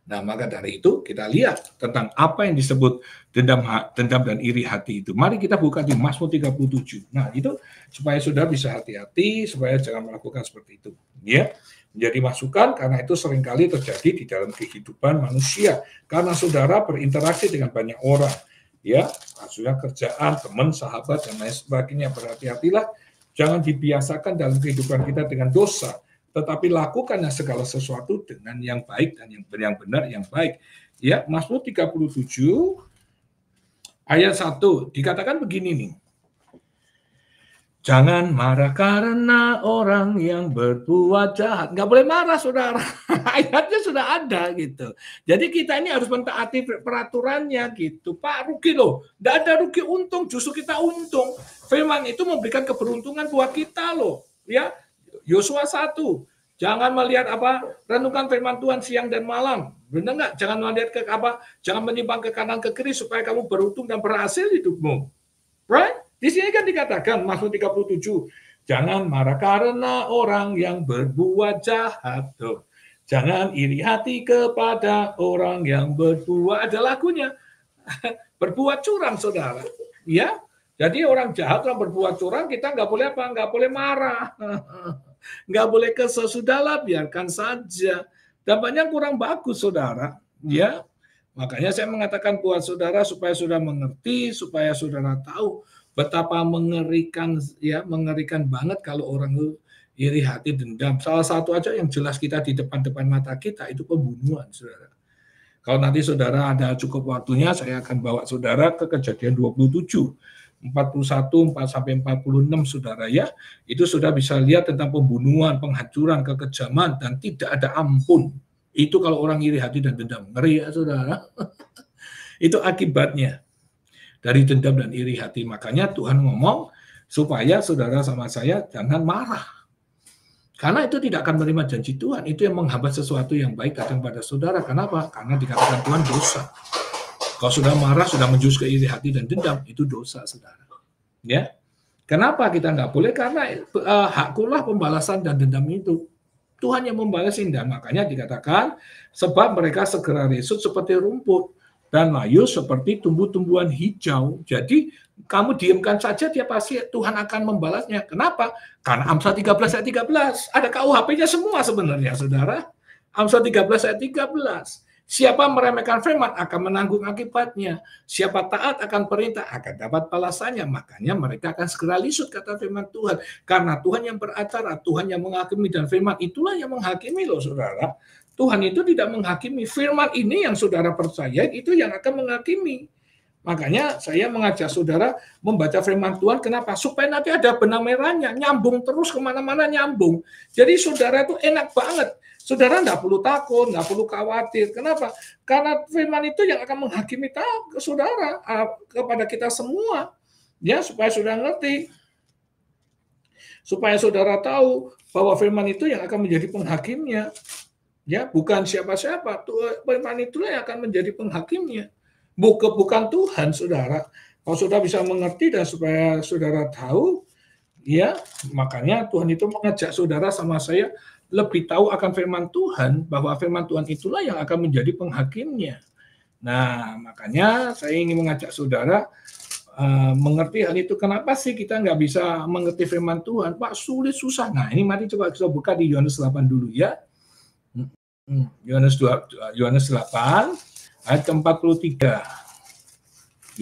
Nah, maka dari itu kita lihat tentang apa yang disebut dendam dan iri hati itu. Mari kita buka di Mazmur 37. Nah, itu supaya saudara bisa hati-hati, supaya jangan melakukan seperti itu. Ya, menjadi masukan karena itu seringkali terjadi di dalam kehidupan manusia. Karena saudara berinteraksi dengan banyak orang. Ya, maksudnya kerjaan, teman, sahabat, dan lain sebagainya. Berhati-hatilah, jangan dibiasakan dalam kehidupan kita dengan dosa. Tetapi lakukanlah segala sesuatu dengan yang baik dan yang benar, yang baik. Ya, Mazmur 37 ayat 1 dikatakan begini nih. Jangan marah karena orang yang berbuat jahat. Nggak boleh marah, saudara. Ayatnya sudah ada gitu. Jadi kita ini harus mentaati peraturannya gitu. Pak, rugi loh. Nggak ada rugi untung, justru kita untung. Firman itu memberikan keberuntungan buat kita loh. Ya, Yosua 1. Jangan melihat renungkan firman Tuhan siang dan malam. Benar nggak? Jangan melihat ke jangan menyimpang ke kanan ke kiri supaya kamu beruntung dan berhasil hidupmu. Right? Di sini kan dikatakan Mazmur 37, jangan marah karena orang yang berbuat jahat. Tuh. Jangan iri hati kepada orang yang berbuat, ada lagunya. Berbuat curang, saudara. Ya, jadi orang jahat, orang berbuat curang, kita nggak boleh nggak boleh marah. Nggak boleh kesel, sudahlah, biarkan saja. Dampaknya kurang bagus, saudara. Ya, makanya saya mengatakan buat saudara supaya saudara mengerti, supaya saudara tahu betapa mengerikan, ya, mengerikan banget kalau orang iri hati, dendam. Salah satu aja yang jelas kita di depan-depan mata kita itu pembunuhan, saudara. Kalau nanti saudara ada cukup waktunya, saya akan bawa saudara ke Kejadian 27. 41 sampai 46, saudara, ya. Itu sudah bisa lihat tentang pembunuhan, penghancuran, kekejaman, dan tidak ada ampun. Itu kalau orang iri hati dan dendam. Ngeri ya, saudara. Itu akibatnya dari dendam dan iri hati. Makanya Tuhan ngomong supaya saudara sama saya jangan marah. Karena itu tidak akan menerima janji Tuhan. Itu yang menghambat sesuatu yang baik datang pada saudara. Kenapa? Karena dikatakan Tuhan dosa. Kalau sudah marah, sudah menjurus ke iri hati dan dendam, itu dosa, saudara. Ya, kenapa kita nggak boleh? Karena hakkulah pembalasan dan dendam itu. Tuhan yang membalas indah. Makanya dikatakan, sebab mereka segera resut seperti rumput dan layu seperti tumbuh-tumbuhan hijau. Jadi kamu diamkan saja, dia pasti Tuhan akan membalasnya. Kenapa? Karena Amsal 13 ayat 13. Ada KUHP-nya semua sebenarnya, saudara. Amsal 13 ayat 13. Siapa meremehkan firman akan menanggung akibatnya. Siapa taat akan perintah akan dapat balasannya. Makanya mereka akan segera lisut, kata firman Tuhan. Karena Tuhan yang beracara, Tuhan yang menghakimi, dan firman itulah yang menghakimi loh, saudara. Tuhan itu tidak menghakimi. Firman ini yang saudara percaya, itu yang akan menghakimi. Makanya saya mengajak saudara membaca firman Tuhan. Kenapa? Supaya nanti ada benang merahnya. Nyambung terus kemana-mana, nyambung. Jadi saudara itu enak banget. Saudara nggak perlu takut, nggak perlu khawatir. Kenapa? Karena firman itu yang akan menghakimi saudara kepada kita semua. Ya, supaya saudara ngerti. Supaya saudara tahu bahwa firman itu yang akan menjadi penghakimnya. Ya, bukan siapa-siapa. Firman itulah yang akan menjadi penghakimnya. Bukan Tuhan, saudara. Kalau saudara bisa mengerti dan supaya saudara tahu, ya, makanya Tuhan itu mengajak saudara sama saya lebih tahu akan firman Tuhan, bahwa firman Tuhan itulah yang akan menjadi penghakimnya. Nah, makanya saya ingin mengajak saudara mengerti hal itu. Kenapa sih kita nggak bisa mengerti firman Tuhan? Pak, sulit, susah. Nah, ini mari coba kita buka di Yohanes 8 dulu ya. Yohanes 8 ayat ke-43.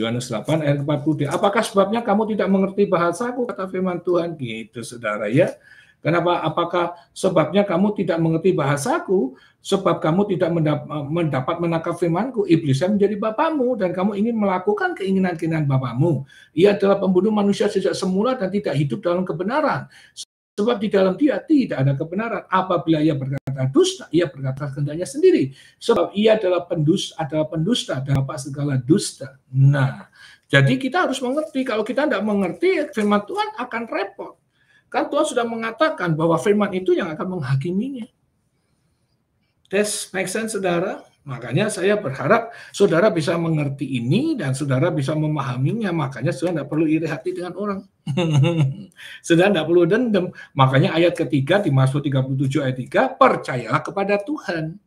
Yohanes 8 ayat ke-43. Apakah sebabnya kamu tidak mengerti bahasaku, kata firman Tuhan? Gitu, saudara, ya. Kenapa? Apakah sebabnya kamu tidak mengerti bahasaku? Sebab kamu tidak mendapat menangkap firmanku. Iblis yang menjadi bapamu dan kamu ingin melakukan keinginan-keinginan bapamu. Ia adalah pembunuh manusia sejak semula dan tidak hidup dalam kebenaran. Sebab di dalam dia tidak ada kebenaran. Apabila ia berkata berkata dusta, ia berkata kehendaknya sendiri. Sebab ia adalah pendusta dan bapa segala dusta. Nah, jadi kita harus mengerti. Kalau kita tidak mengerti, firman Tuhan akan repot. Kan Tuhan sudah mengatakan bahwa firman itu yang akan menghakiminya. Make sense, saudara? Makanya saya berharap saudara bisa mengerti ini dan saudara bisa memahaminya. Makanya saudara tidak perlu iri hati dengan orang. Saudara tidak perlu dendam. Makanya ayat ketiga di Mazmur 37 ayat 3, percayalah kepada Tuhan.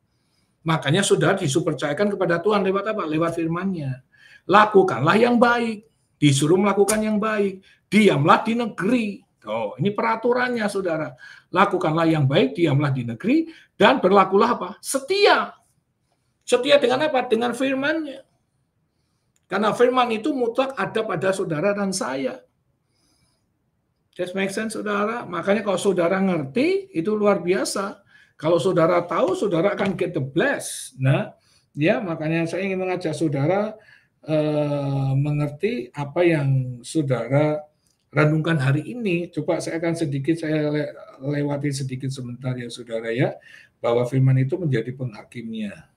Makanya saudara disuruh percayakan kepada Tuhan lewat apa? Lewat firman-Nya. Lakukanlah yang baik. Disuruh melakukan yang baik. Diamlah di negeri. Oh, ini peraturannya, saudara. Lakukanlah yang baik, diamlah di negeri, dan berlakulah apa? Setia. Setia dengan apa? Dengan firman-Nya. Karena firman itu mutlak ada pada saudara dan saya. Just make sense, saudara? Makanya kalau saudara ngerti, itu luar biasa. Kalau saudara tahu, saudara akan get the bless. Nah, ya, makanya saya ingin mengajak saudara mengerti apa yang saudara renungkan hari ini. Coba saya akan saya lewati sedikit sebentar ya saudara ya, bahwa firman itu menjadi penghakimnya.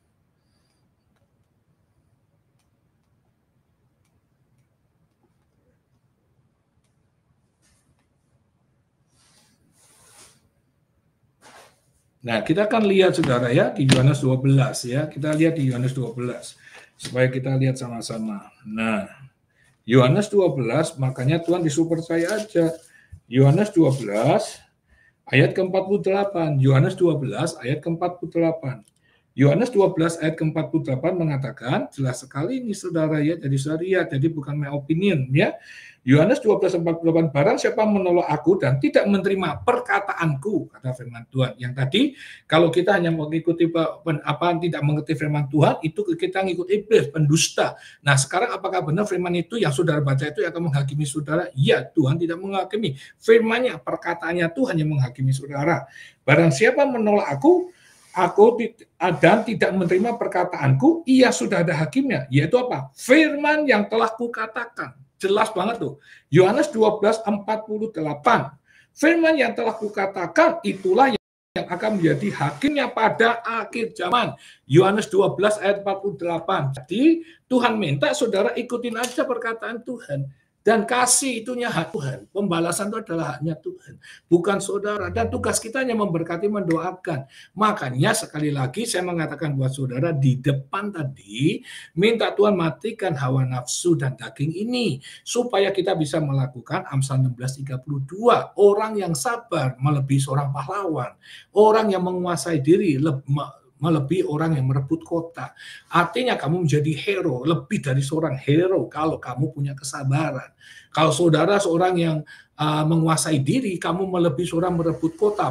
Nah, kita akan lihat saudara ya di Yohanes 12 ya. Kita lihat di Yohanes 12 supaya kita lihat sama-sama. Nah, Yohanes 12, makanya Tuhan disuruh percaya aja. Yohanes 12 ayat ke-48. Yohanes 12 ayat ke-48. Yohanes 12 ayat ke-48 mengatakan, jelas sekali ini saudara ya, jadi saudara lihat, jadi bukan my opinion ya. Yohanes 12:48, barang siapa menolak aku dan tidak menerima perkataanku, kata firman Tuhan. Yang tadi kalau kita hanya mengikuti tidak mengerti firman Tuhan, itu kita ngikut iblis, pendusta. Nah, sekarang apakah benar firman itu yang saudara baca itu akan menghakimi saudara? Ya, Tuhan tidak menghakimi. Firman-Nya, perkataannya Tuhan yang menghakimi saudara. Barang siapa menolak aku dan tidak menerima perkataanku, ia sudah ada hakimnya, yaitu apa? Firman yang telah kukatakan. Jelas banget tuh. Yohanes 12:48. Firman yang telah kukatakan itulah yang akan menjadi hakimnya pada akhir zaman. Yohanes 12 ayat 48. Jadi Tuhan minta saudara ikutin aja perkataan Tuhan. Dan kasih itunya hak Tuhan. Pembalasan itu adalah haknya Tuhan. Bukan saudara. Dan tugas kita hanya memberkati, mendoakan. Makanya sekali lagi saya mengatakan buat saudara di depan tadi, minta Tuhan matikan hawa nafsu dan daging ini. Supaya kita bisa melakukan Amsal 16:32. Orang yang sabar melebihi seorang pahlawan. Orang yang menguasai diri melebihi orang yang merebut kota. Artinya kamu menjadi hero, lebih dari seorang hero kalau kamu punya kesabaran. Kalau saudara seorang yang menguasai diri, kamu melebihi seorang merebut kota.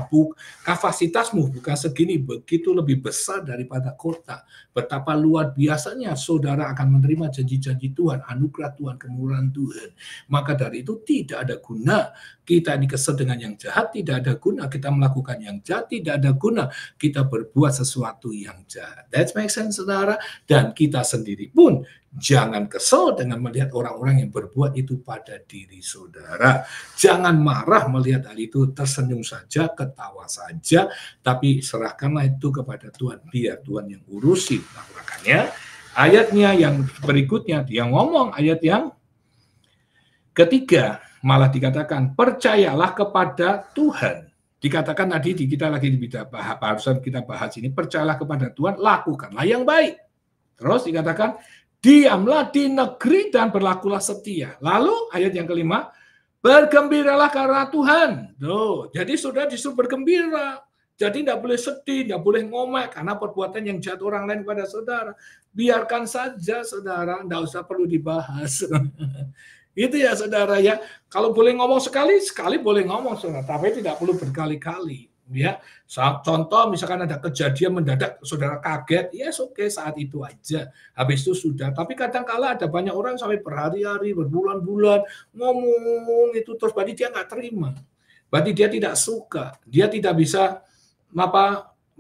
Kapasitasmu bukan segini, begitu lebih besar daripada kota. Betapa luar biasanya saudara akan menerima janji-janji Tuhan, anugerah Tuhan, kemurahan Tuhan. Maka dari itu tidak ada guna kita dikesel dengan yang jahat, tidak ada guna kita melakukan yang jahat, tidak ada guna kita berbuat sesuatu yang jahat. That makes sense, saudara. Dan kita sendiri pun jangan kesel dengan melihat orang-orang yang berbuat itu pada diri saudara. Jangan marah melihat hal itu, tersenyum saja, ketawa saja, tapi serahkanlah itu kepada Tuhan, biar Tuhan yang urusin. Nah, makanya ayatnya yang berikutnya, dia ngomong ayat yang ketiga, malah dikatakan, percayalah kepada Tuhan. Dikatakan tadi, kita lagi barusan kita bahas ini, percayalah kepada Tuhan, lakukanlah yang baik. Terus dikatakan, diamlah di negeri dan berlakulah setia. Lalu ayat yang kelima, bergembiralah karena Tuhan. Tuh, jadi sudah disuruh bergembira. Jadi tidak boleh sedih, tidak boleh ngomel karena perbuatan yang jahat orang lain kepada saudara. Biarkan saja saudara, tidak usah perlu dibahas. Itu ya saudara ya. Kalau boleh ngomong sekali boleh ngomong saudara, tapi tidak perlu berkali-kali. Ya, contoh misalkan ada kejadian mendadak saudara kaget, ya oke, saat itu aja, habis itu sudah. Tapi kadang-kala ada banyak orang sampai berhari-hari, berbulan-bulan ngomong itu terus, berarti dia nggak terima, berarti dia tidak suka, dia tidak bisa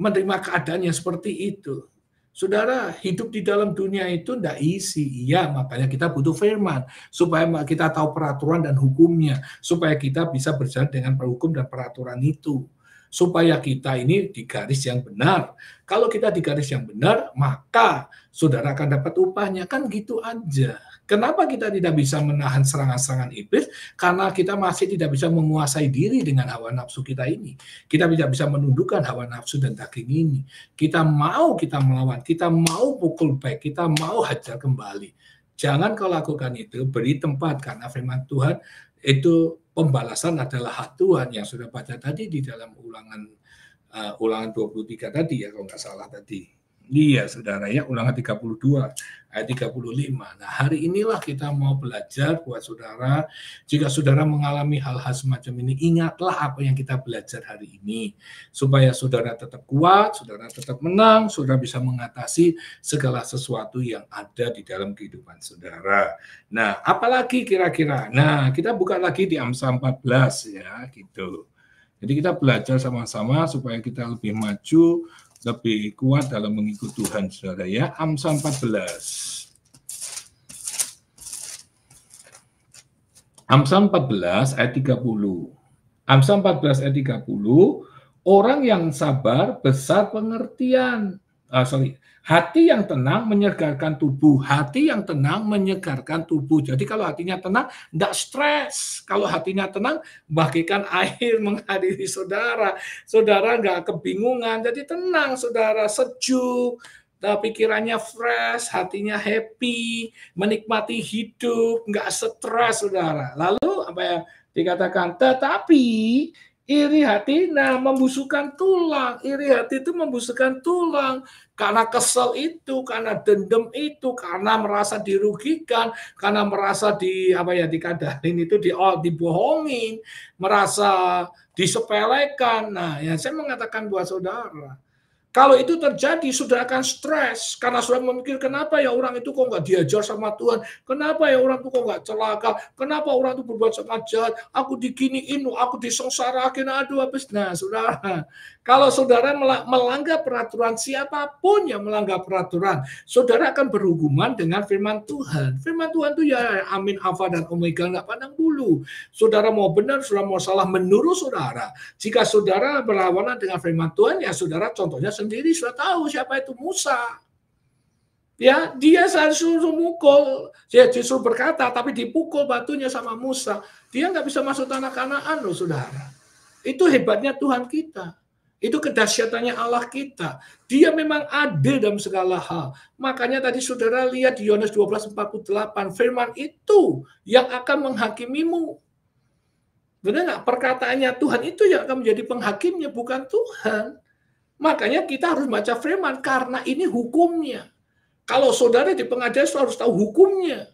menerima keadaan yang seperti itu. Saudara, hidup di dalam dunia itu tidak easy, iya, makanya kita butuh firman supaya kita tahu peraturan dan hukumnya, supaya kita bisa berjalan dengan hukum dan peraturan itu. supaya kita ini di garis yang benar. Kalau kita di garis yang benar, maka saudara akan dapat upahnya. Kan gitu aja. Kenapa kita tidak bisa menahan serangan-serangan iblis? Karena kita masih tidak bisa menguasai diri dengan hawa nafsu kita ini. Kita tidak bisa menundukkan hawa nafsu dan daging ini. Kita melawan, kita mau pukul baik, kita mau hajar kembali. Jangan kau lakukan itu, beri tempat, karena firman Tuhan itu pembalasan adalah hak Tuhan yang sudah baca tadi di dalam ulangan 23 tadi ya, kalau nggak salah tadi. Iya, saudara ya, ulangan 32 ayat 35. Nah, hari inilah kita mau belajar buat saudara. Jika saudara mengalami hal-hal semacam ini, ingatlah apa yang kita belajar hari ini. Supaya saudara tetap kuat, saudara tetap menang, saudara bisa mengatasi segala sesuatu yang ada di dalam kehidupan saudara. Nah, apalagi kira-kira? Nah, kita buka lagi di Amsal 14 ya, gitu. Jadi kita belajar sama-sama supaya kita lebih maju, lebih kuat dalam mengikut Tuhan, saudara ya. Amsal 14. Amsal 14 ayat 30. Amsal 14 ayat 30, orang yang sabar besar pengertian. Hati yang tenang menyegarkan tubuh. Hati yang tenang menyegarkan tubuh. Jadi kalau hatinya tenang, tidak stres. Kalau hatinya tenang, bagaikan air menghadiri saudara. Saudara nggak kebingungan. Jadi tenang, saudara, sejuk. Pikirannya fresh, hatinya happy, menikmati hidup, nggak stres, saudara. Lalu apa ya dikatakan? Tetapi iri hati, membusukkan tulang. Iri hati itu membusukkan tulang. Karena kesel itu, karena dendam itu, karena merasa dirugikan, karena merasa dikadahin itu, dibohongin, merasa disepelekan. Nah, ya saya mengatakan buat saudara, kalau itu terjadi, saudara akan stres. Karena saudara memikir, kenapa ya orang itu kok nggak diajar sama Tuhan? Kenapa ya orang itu kok nggak celaka? Kenapa orang itu berbuat sangat jahat? Aku diginiin, aku disengsarakin, aduh habis. Nah, saudara, kalau saudara melanggar peraturan, siapapun yang melanggar peraturan, saudara akan berhubungan dengan firman Tuhan. Firman Tuhan itu ya amin, alfa, dan omega, nggak pandang bulu. Saudara mau benar, saudara mau salah, menurut saudara. Jika saudara berlawanan dengan firman Tuhan, ya saudara contohnya sendiri sudah tahu siapa itu Musa. Ya, dia suruh mukul, dia justru berkata, tapi dipukul batunya sama Musa. Dia nggak bisa masuk tanah Kanaan loh, saudara. Itu hebatnya Tuhan kita. Itu kedahsyatannya Allah kita. Dia memang adil dalam segala hal. Makanya tadi saudara lihat di Yohanes 12:48, firman itu yang akan menghakimimu. Benar nggak? Perkataannya Tuhan itu yang akan menjadi penghakimnya, bukan Tuhan. Makanya kita harus baca firman, karena ini hukumnya. Kalau saudara di pengadilan, saudara harus tahu hukumnya.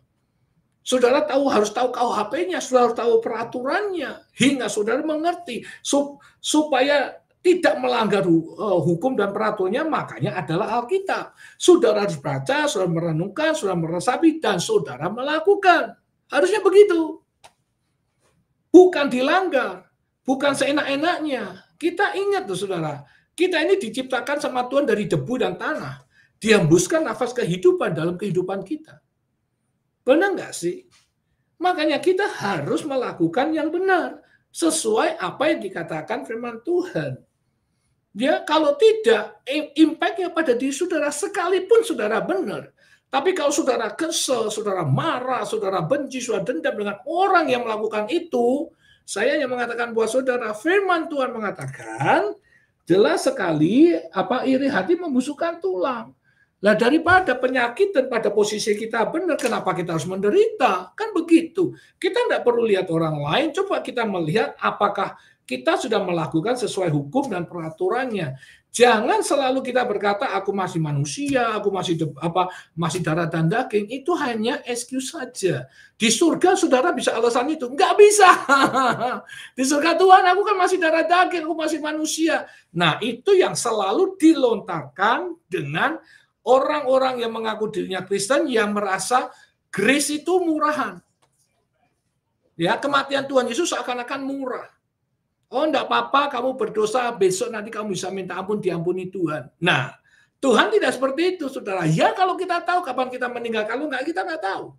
Saudara harus tahu KUHP-nya, saudara harus tahu peraturannya, hingga saudara mengerti. Supaya tidak melanggar hukum dan peraturannya, makanya adalah Alkitab. Saudara harus baca, saudara merenungkan, saudara meresapi, dan saudara melakukan. Harusnya begitu. Bukan dilanggar, bukan seenak-enaknya. Kita ingat tuh saudara, kita ini diciptakan sama Tuhan dari debu dan tanah. Dihembuskan nafas kehidupan dalam kehidupan kita. Benar nggak sih? Makanya kita harus melakukan yang benar. Sesuai apa yang dikatakan firman Tuhan. Ya, kalau tidak, impact-nya pada diri saudara, sekalipun saudara benar. Tapi kalau saudara kesel, saudara marah, saudara benci, saudara dendam dengan orang yang melakukan itu, saya yang mengatakan buat saudara, firman Tuhan mengatakan, jelas sekali iri hati membusukkan tulang. Lah daripada penyakit dan pada posisi kita benar, kenapa kita harus menderita? Kan begitu. Kita tidak perlu lihat orang lain, coba kita melihat apakah kita sudah melakukan sesuai hukum dan peraturannya. Jangan selalu kita berkata, aku masih manusia, aku masih darah dan daging. Itu hanya excuse saja. Di surga saudara bisa alasan itu. Nggak bisa. Di surga Tuhan, aku kan masih darah daging, aku masih manusia. Nah, itu yang selalu dilontarkan dengan orang-orang yang mengaku dirinya Kristen yang merasa grace itu murahan. Ya, kematian Tuhan Yesus seakan-akan murah. Oh, enggak apa-apa, kamu berdosa, besok nanti kamu bisa minta ampun, diampuni Tuhan. Nah, Tuhan tidak seperti itu, saudara. Ya, kalau kita tahu kapan kita meninggal, kalau enggak, kita enggak tahu.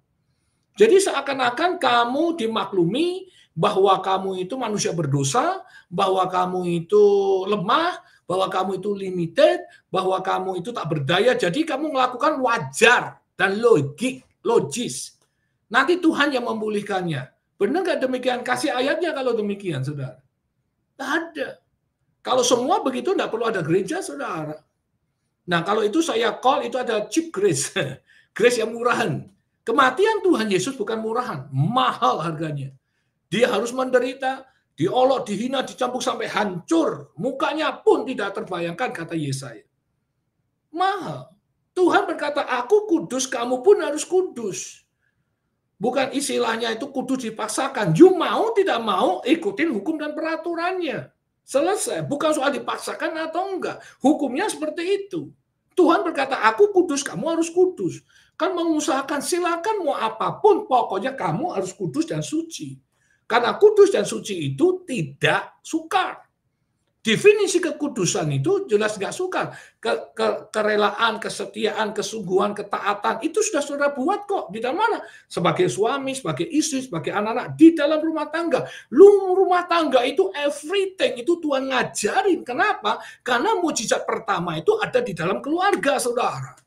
Jadi seakan-akan kamu dimaklumi, bahwa kamu itu manusia berdosa, bahwa kamu itu lemah, bahwa kamu itu limited, bahwa kamu itu tak berdaya, jadi kamu melakukan wajar dan logis. Nanti Tuhan yang memulihkannya. Benar nggak demikian? Kasih ayatnya kalau demikian, saudara. Tidak ada. Kalau semua begitu, tidak perlu ada gereja, saudara. Nah, kalau itu saya call, itu ada cheap grace. Grace yang murahan. Kematian Tuhan Yesus bukan murahan. Mahal harganya. Dia harus menderita, diolok, dihina, dicambuk sampai hancur. Mukanya pun tidak terbayangkan, kata Yesaya. Mahal. Tuhan berkata, aku kudus, kamu pun harus kudus. Bukan istilahnya itu kudus dipaksakan. You mau, tidak mau, ikutin hukum dan peraturannya. Selesai. Bukan soal dipaksakan atau enggak. Hukumnya seperti itu. Tuhan berkata, aku kudus, kamu harus kudus. Kan mengusahakan, silakan mau apapun, pokoknya kamu harus kudus dan suci. Karena kudus dan suci itu tidak sukar. Definisi kekudusan itu jelas nggak sukar. Kerelaan, kesetiaan, kesungguhan, ketaatan, itu sudah saudara buat kok. Di dalam mana? Sebagai suami, sebagai istri, sebagai anak-anak, di dalam rumah tangga. Rumah tangga itu everything, itu Tuhan ngajarin. Kenapa? Karena mujizat pertama itu ada di dalam keluarga, saudara.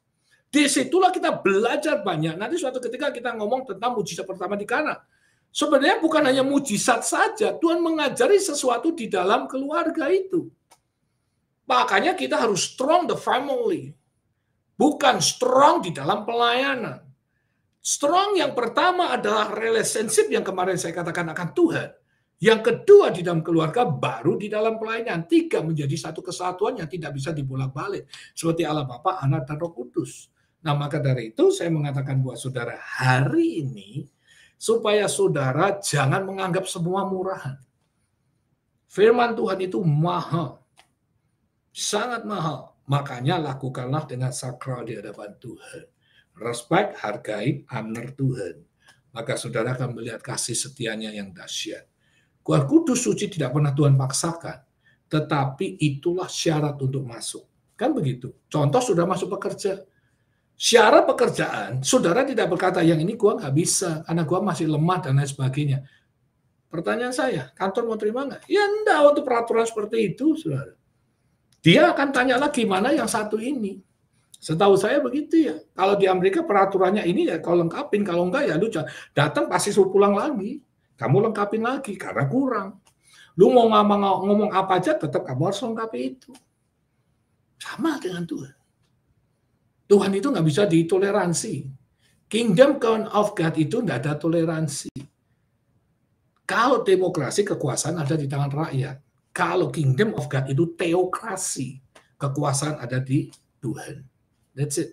Disitulah kita belajar banyak. Nanti suatu ketika kita ngomong tentang mujizat pertama di Kana. Sebenarnya bukan hanya mujizat saja, Tuhan mengajari sesuatu di dalam keluarga itu. Makanya kita harus strong the family. Bukan strong di dalam pelayanan. Strong yang pertama adalah relationship yang kemarin saya katakan akan Tuhan. Yang kedua di dalam keluarga, baru di dalam pelayanan. 3 menjadi satu kesatuan yang tidak bisa dibolak-balik. Seperti Allah Bapa, Anak, dan Roh Kudus. Nah, maka dari itu saya mengatakan buat saudara hari ini, supaya saudara jangan menganggap semua murahan. Firman Tuhan itu mahal. Sangat mahal. Makanya lakukanlah dengan sakral di hadapan Tuhan. Respect, hargai, honor Tuhan. Maka saudara akan melihat kasih setianya yang dahsyat. Kudus suci tidak pernah Tuhan paksakan. Tetapi itulah syarat untuk masuk. Kan begitu. Contoh sudah masuk pekerja. Syarat pekerjaan, saudara tidak berkata, yang ini gua nggak bisa, karena gua masih lemah dan lain sebagainya. Pertanyaan saya, kantor mau terima nggak? Ya enggak, untuk peraturan seperti itu, saudara. Dia akan tanya lagi, mana yang satu ini? Setahu saya begitu ya. Kalau di Amerika peraturannya ini ya kau lengkapin, kalau enggak ya lu datang pasti suruh pulang lagi. Kamu lengkapin lagi, karena kurang. Lu mau ngomong apa aja, tetap kamu harus lengkapi itu. Sama dengan Tuhan. Tuhan itu nggak bisa ditoleransi. Kingdom of God itu nggak ada toleransi. Kalau demokrasi, kekuasaan ada di tangan rakyat. Kalau kingdom of God itu teokrasi. Kekuasaan ada di Tuhan. That's it.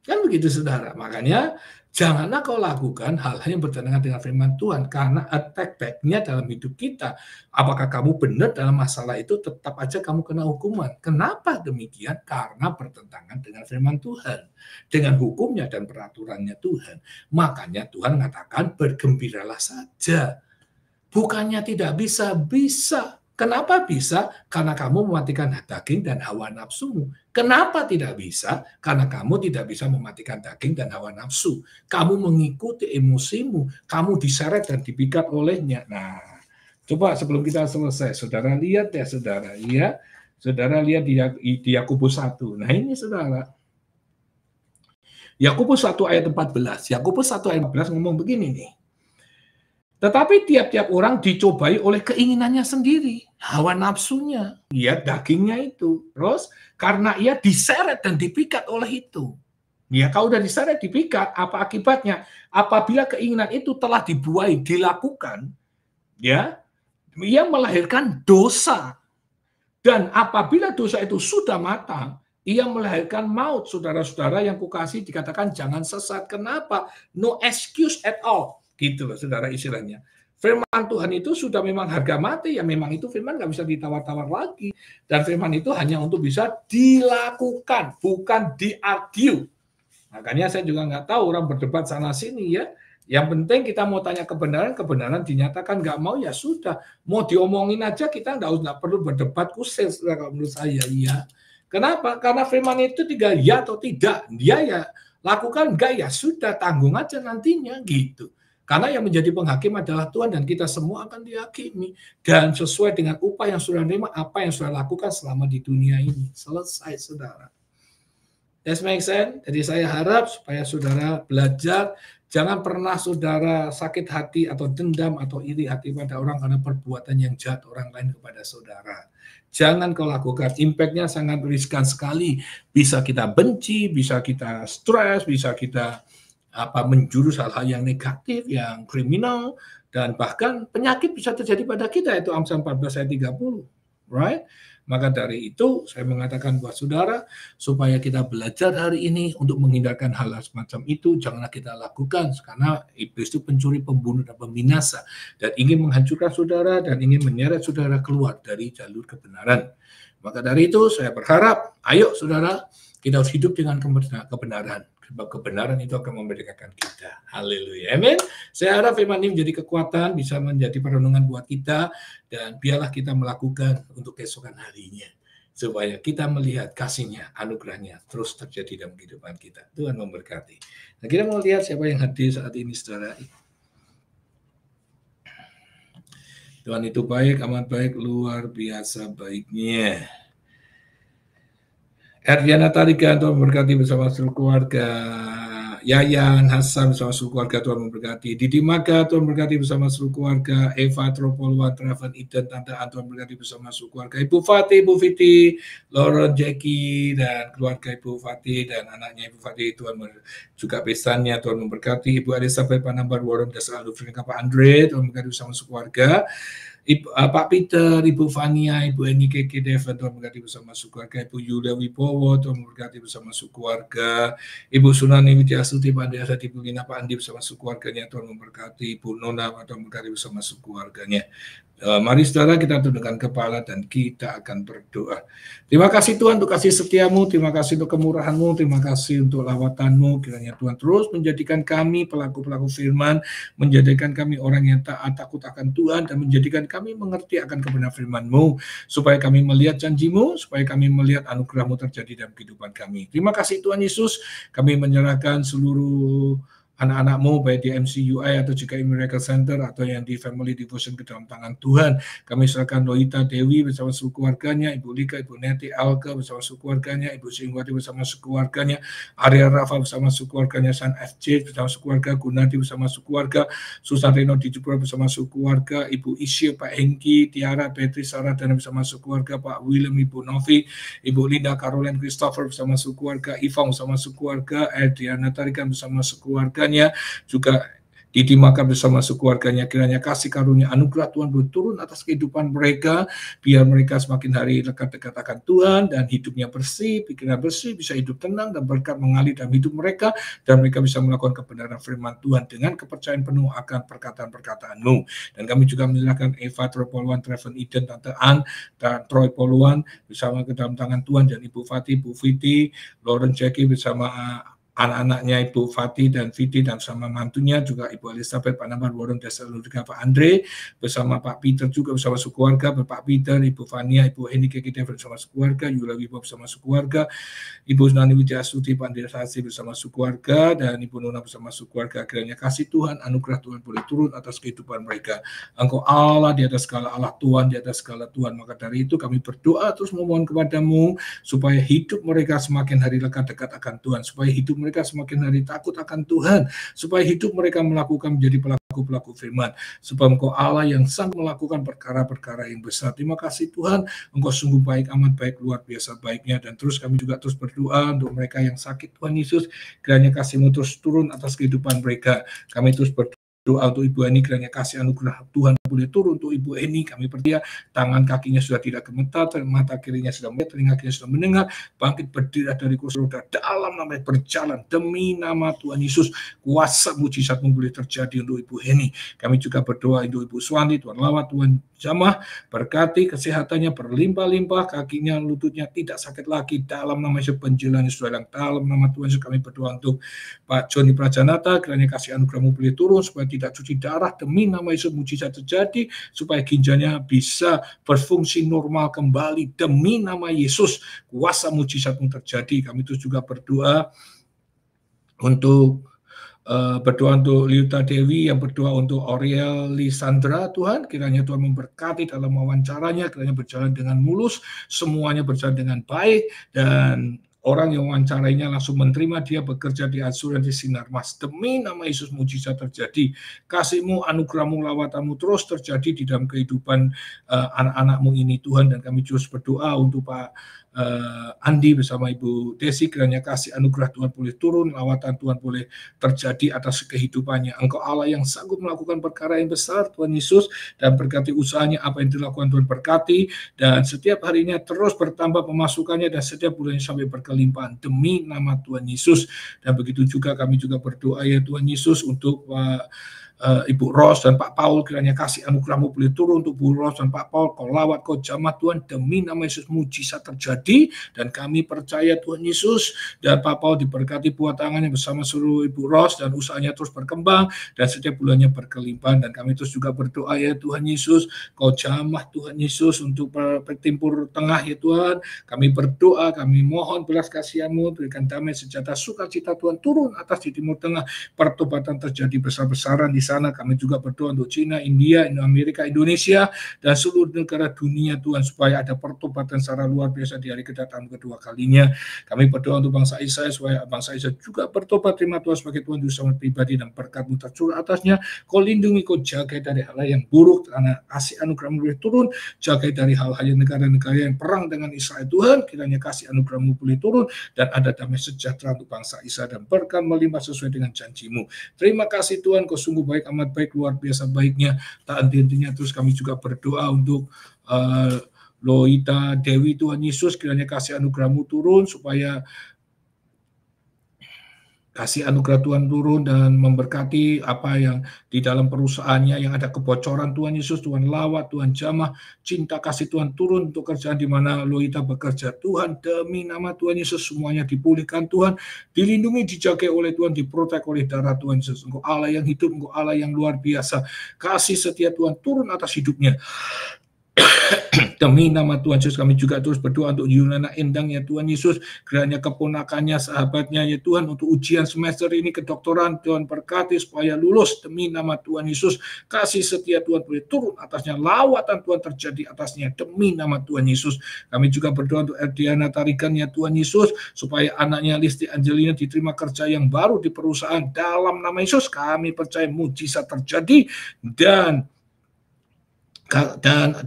Kan begitu, saudara. Makanya janganlah kau lakukan hal-hal yang bertentangan dengan firman Tuhan, karena attack back-nya dalam hidup kita. Apakah kamu benar dalam masalah itu, tetap aja kamu kena hukuman. Kenapa demikian? Karena bertentangan dengan firman Tuhan, dengan hukumnya dan peraturannya Tuhan. Makanya Tuhan mengatakan bergembiralah saja. Bukannya tidak bisa, bisa. Kenapa bisa? Karena kamu mematikan daging dan hawa nafsumu. Kenapa tidak bisa? Karena kamu tidak bisa mematikan daging dan hawa nafsu. Kamu mengikuti emosimu, kamu diseret dan dipikat olehnya. Nah, coba sebelum kita selesai, saudara lihat ya, saudara. Ya, saudara lihat di Yakobus 1. Nah, ini saudara. Yakobus 1 ayat 14. Yakobus 1 ayat 14 ngomong begini nih. Tetapi tiap-tiap orang dicobai oleh keinginannya sendiri, hawa nafsunya, ya dagingnya itu. Terus karena ia diseret dan dipikat oleh itu. Ya, kalau udah diseret, dipikat, apa akibatnya? Apabila keinginan itu telah dibuai, dilakukan, ya, ia melahirkan dosa. Dan apabila dosa itu sudah matang, ia melahirkan maut. Saudara-saudara yang kukasih, dikatakan jangan sesat. Kenapa? No excuse at all. Gitu loh, saudara, istilahnya. Firman Tuhan itu sudah memang harga mati, ya memang itu firman nggak bisa ditawar-tawar lagi. Dan firman itu hanya untuk bisa dilakukan, bukan di-argue. Makanya saya juga nggak tahu orang berdebat sana-sini ya. Yang penting kita mau tanya kebenaran, kebenaran dinyatakan nggak mau, ya sudah. Mau diomongin aja, kita nggak perlu berdebat kusir, kalau menurut saya. Ya. Kenapa? Karena firman itu tinggal ya atau tidak. Dia ya lakukan, enggak ya sudah, tanggung aja nantinya gitu. Karena yang menjadi penghakim adalah Tuhan dan kita semua akan dihakimi. Dan sesuai dengan upah yang sudah terima, apa yang sudah lakukan selama di dunia ini. Selesai, saudara. That make sense? Jadi saya harap supaya saudara belajar, jangan pernah saudara sakit hati atau dendam atau iri hati pada orang karena perbuatan yang jahat orang lain kepada saudara. Jangan kau lakukan, impact-nya sangat riskan sekali. Bisa kita benci, bisa kita stres, bisa kita menjurus hal-hal yang negatif, yang kriminal, dan bahkan penyakit bisa terjadi pada kita, itu Amsal 14 ayat 30, right? Maka dari itu saya mengatakan buat saudara, supaya kita belajar hari ini untuk menghindarkan hal semacam itu, janganlah kita lakukan, karena iblis itu pencuri, pembunuh, dan pembinasa, dan ingin menghancurkan saudara, dan ingin menyeret saudara keluar dari jalur kebenaran. Maka dari itu saya berharap, ayo saudara, kita harus hidup dengan kebenaran. Sebab kebenaran itu akan memerdekakan kita. Haleluya. Amin. Saya harap firman ini menjadi kekuatan, bisa menjadi perenungan buat kita, dan biarlah kita melakukan untuk keesokan harinya. Supaya kita melihat kasih-Nya, anugerah-Nya terus terjadi dalam kehidupan kita. Tuhan memberkati. Nah, kita mau lihat siapa yang hadir saat ini, saudara. Tuhan itu baik, amat baik, luar biasa baiknya. Erdiana Tarika, Tuhan memberkati bersama seluruh keluarga. Yayan Hasan bersama seluruh keluarga, Tuhan memberkati. Didi Maka, Tuhan memberkati bersama seluruh keluarga. Eva Tropolwa, Traven Iden, Tante An, Tuhan memberkati bersama seluruh keluarga. Ibu Fatih, Ibu Fiti, Lauren, Jackie, dan keluarga Ibu Fatih dan anaknya Ibu Fatih, Tuhan juga besannya, Tuhan memberkati. Ibu Elizabeth Panambar, Warren, Desa Alufrin, Pak Andre, Tuhan memberkati bersama seluruh keluarga. Pak Peter, Ibu Fania, Ibu Eni Keke Devan, Tuhan memberkati bersama keluarga. Ibu Yuda Wibowo, Tuhan memberkati bersama keluarga. Ibu Sunani Widyasuti, Pak Andreas, Ibu Lina, Pak Andi bersama keluarganya, Tuhan memberkati. Ibu Nona, Tuhan memberkati bersama keluarganya. Mari saudara kita tundukkan kepala dan kita akan berdoa. Terima kasih Tuhan untuk kasih setiamu, terima kasih untuk kemurahan-Mu, terima kasih untuk lawatan-Mu. Kiranya Tuhan terus menjadikan kami pelaku-pelaku firman, menjadikan kami orang yang taat takut akan Tuhan, dan menjadikan kami mengerti akan kebenaran firman-Mu, supaya kami melihat janji-Mu, supaya kami melihat anugerah-Mu terjadi dalam kehidupan kami. Terima kasih Tuhan Yesus, kami menyerahkan seluruh anak-anak-Mu, baik di MCUI atau juga Miracle Center atau yang di Family Devotion ke dalam tangan Tuhan. Kami serahkan Loita Dewi bersama seluruh keluarganya, Ibu Lika, Ibu Neti, Alka bersama seluruh keluarganya, Ibu Singgwati bersama seluruh keluarganya, Arya Rafa bersama seluruh keluarganya, San FJ bersama seluruh keluarga, Gunadi bersama seluruh keluarga, Susan Reno di Jepura bersama seluruh keluarga, Ibu Isya, Pak Hengki, Tiara, Petri, Sarah, dan bersama seluruh keluarga, Pak William, Ibu Novi, Ibu Linda, Caroline, Christopher bersama seluruh keluarga, Ivang bersama seluruh keluarga, Erdiana Tarikan bersama seluruh keluarga, juga Didi Maka bersama keluarganya. Kiranya kasih karunia anugerah Tuhan berturun atas kehidupan mereka, biar mereka semakin hari dekat-dekat akan Tuhan dan hidupnya bersih, pikiran bersih, bisa hidup tenang dan berkat mengalir dalam hidup mereka, dan mereka bisa melakukan kebenaran firman Tuhan dengan kepercayaan penuh akan perkataan-perkataan-Mu. Dan kami juga menyerahkan Eva Tropoluan, Traven Iden, Tante An, dan Troy Poluan bersama ke dalam tangan Tuhan, dan Ibu Fatih, Ibu Fiti, Lauren Jackie bersama anak-anaknya Ibu Fatih dan Fiti, dan sama mantunya juga Ibu Elizabeth, Pak Namar, Warung Desa Ludwika, Pak Andre, bersama Pak Peter juga bersama keluarga, Bapak Peter, Ibu Fania, Ibu Eni Keke Devan bersama keluarga, Yula Wibowo bersama keluarga, Ibu Sunani Widyasuti, Pak Andreas Hasi bersama keluarga, dan Ibu Nona bersama keluarga. Kiranya kasih Tuhan, anugerah Tuhan boleh turun atas kehidupan mereka. Engkau Allah di atas segala Allah, Tuhan di atas segala Tuhan. Maka dari itu kami berdoa terus memohon kepadamu supaya hidup mereka semakin hari dekat akan Tuhan, supaya hidup mereka semakin hari takut akan Tuhan, supaya hidup mereka melakukan menjadi pelaku-pelaku firman, sebab Engkau Allah yang sanggup melakukan perkara-perkara yang besar. Terima kasih Tuhan, Engkau sungguh baik, amat baik, luar biasa baiknya. Dan terus kami juga terus berdoa untuk mereka yang sakit, Tuhan Yesus, kiranya kasih-Mu terus turun atas kehidupan mereka. Kami terus berdoa untuk Ibu Eni, kiranya kasih anugerah Tuhan boleh turun untuk Ibu Eni. Kami percaya tangan kakinya sudah tidak gemetar, mata kirinya sudah melihat, telinga kirinya sudah mendengar, bangkit berdiri dari kursi roda, dalam nama berjalan demi nama Tuhan Yesus. Kuasa mujizat-Mu boleh terjadi untuk Ibu Eni. Kami juga berdoa untuk Ibu Suwandi, Tuhan lawat, Tuhan jamah, berkati kesehatannya berlimpah-limpah, kakinya, lututnya tidak sakit lagi dalam nama Yesus. Penjelasannya sudah dalam nama Tuhan Yesus. Kami berdoa untuk Pak Joni Prajanata, kiranya kasih anugerah-Mu boleh turun supaya tidak cuci darah, demi nama Yesus mujizat terjadi, supaya ginjalnya bisa berfungsi normal kembali, demi nama Yesus kuasa mujizat-Mu terjadi. Kami terus juga berdoa untuk berdoa untuk Liuta Dewi, yang berdoa untuk Auriel Lisandra. Tuhan, kiranya Tuhan memberkati dalam wawancaranya, kiranya berjalan dengan mulus, semuanya berjalan dengan baik, dan orang yang wawancarainya langsung menerima dia bekerja di asuransi Sinarmas. Demi nama Yesus, mujizat terjadi. Kasih-Mu, anugerah-Mu, lawatan-Mu terus terjadi di dalam kehidupan anak-anak-Mu ini, Tuhan. Dan kami terus berdoa untuk Pak Andi bersama Ibu Desi, kiranya kasih anugerah Tuhan boleh turun, lawatan Tuhan boleh terjadi atas kehidupannya. Engkau Allah yang sanggup melakukan perkara yang besar, Tuhan Yesus, dan berkati usahanya, apa yang dilakukan Tuhan berkati, dan setiap harinya terus bertambah pemasukannya, dan setiap bulannya sampai berkelimpahan demi nama Tuhan Yesus. Dan begitu juga kami juga berdoa ya Tuhan Yesus untuk Ibu Ros dan Pak Paul, kiranya kasih anugerah-Mu boleh turun untuk Bu Ros dan Pak Paul. Kau lawat, Kau jamah Tuhan, demi nama Yesus mujizat terjadi, dan kami percaya Tuhan Yesus, dan Pak Paul diberkati buat tangannya bersama seluruh Ibu Ros, dan usahanya terus berkembang, dan setiap bulannya berkelimpahan. Dan kami terus juga berdoa ya Tuhan Yesus, Kau jamah Tuhan Yesus untuk Timur Tengah ya Tuhan. Kami berdoa, kami mohon belas kasihan-Mu, berikan damai sejahtera sukacita Tuhan turun atas di Timur Tengah, pertobatan terjadi besar-besaran di sana. Kami juga berdoa untuk Cina, India, Amerika, Indonesia, dan seluruh negara dunia Tuhan, supaya ada pertobatan secara luar biasa di hari kedatangan kedua kalinya. Kami berdoa untuk bangsa Israel, supaya bangsa Israel juga bertobat, terima Tuhan sebagai Tuhan Yesus pribadi, dan berkat-Mu tercurah atasnya. Kau lindungi, Kau jaga dari hal yang buruk, karena kasih anugerah-Mu boleh turun, jaga dari hal-hal yang negara-negara yang perang dengan Israel Tuhan, kiranya kasih anugerah-Mu boleh turun, dan ada damai sejahtera untuk bangsa Israel, dan berkat melimpah sesuai dengan janji-Mu. Terima kasih Tuhan, Kau sungguh baik, amat baik, luar biasa baiknya, tak henti-hentinya. Terus kami juga berdoa untuk Loita Dewi, Tuhan Yesus, kiranya kasih anugerah-Mu turun, supaya kasih anugerah Tuhan turun dan memberkati apa yang di dalam perusahaannya yang ada kebocoran. Tuhan Yesus, Tuhan lawat, Tuhan jamah, cinta kasih Tuhan turun untuk kerjaan di mana Loita bekerja. Tuhan, demi nama Tuhan Yesus, semuanya dipulihkan Tuhan, dilindungi, dijaga oleh Tuhan, diprotek oleh darah Tuhan Yesus. Engkau Allah yang hidup, Engkau Allah yang luar biasa. Kasih setia Tuhan turun atas hidupnya. Demi nama Tuhan Yesus, kami juga terus berdoa untuk Yunana Endang ya Tuhan Yesus, kiranya keponakannya, sahabatnya ya Tuhan, untuk ujian semester ini kedokteran, Tuhan berkati supaya lulus demi nama Tuhan Yesus. Kasih setia Tuhan boleh turun atasnya, lawatan Tuhan terjadi atasnya demi nama Tuhan Yesus. Kami juga berdoa untuk Erdiana Tarikan ya Tuhan Yesus, supaya anaknya Listi Angelina diterima kerja yang baru di perusahaan. Dalam nama Yesus kami percaya mujizat terjadi, dan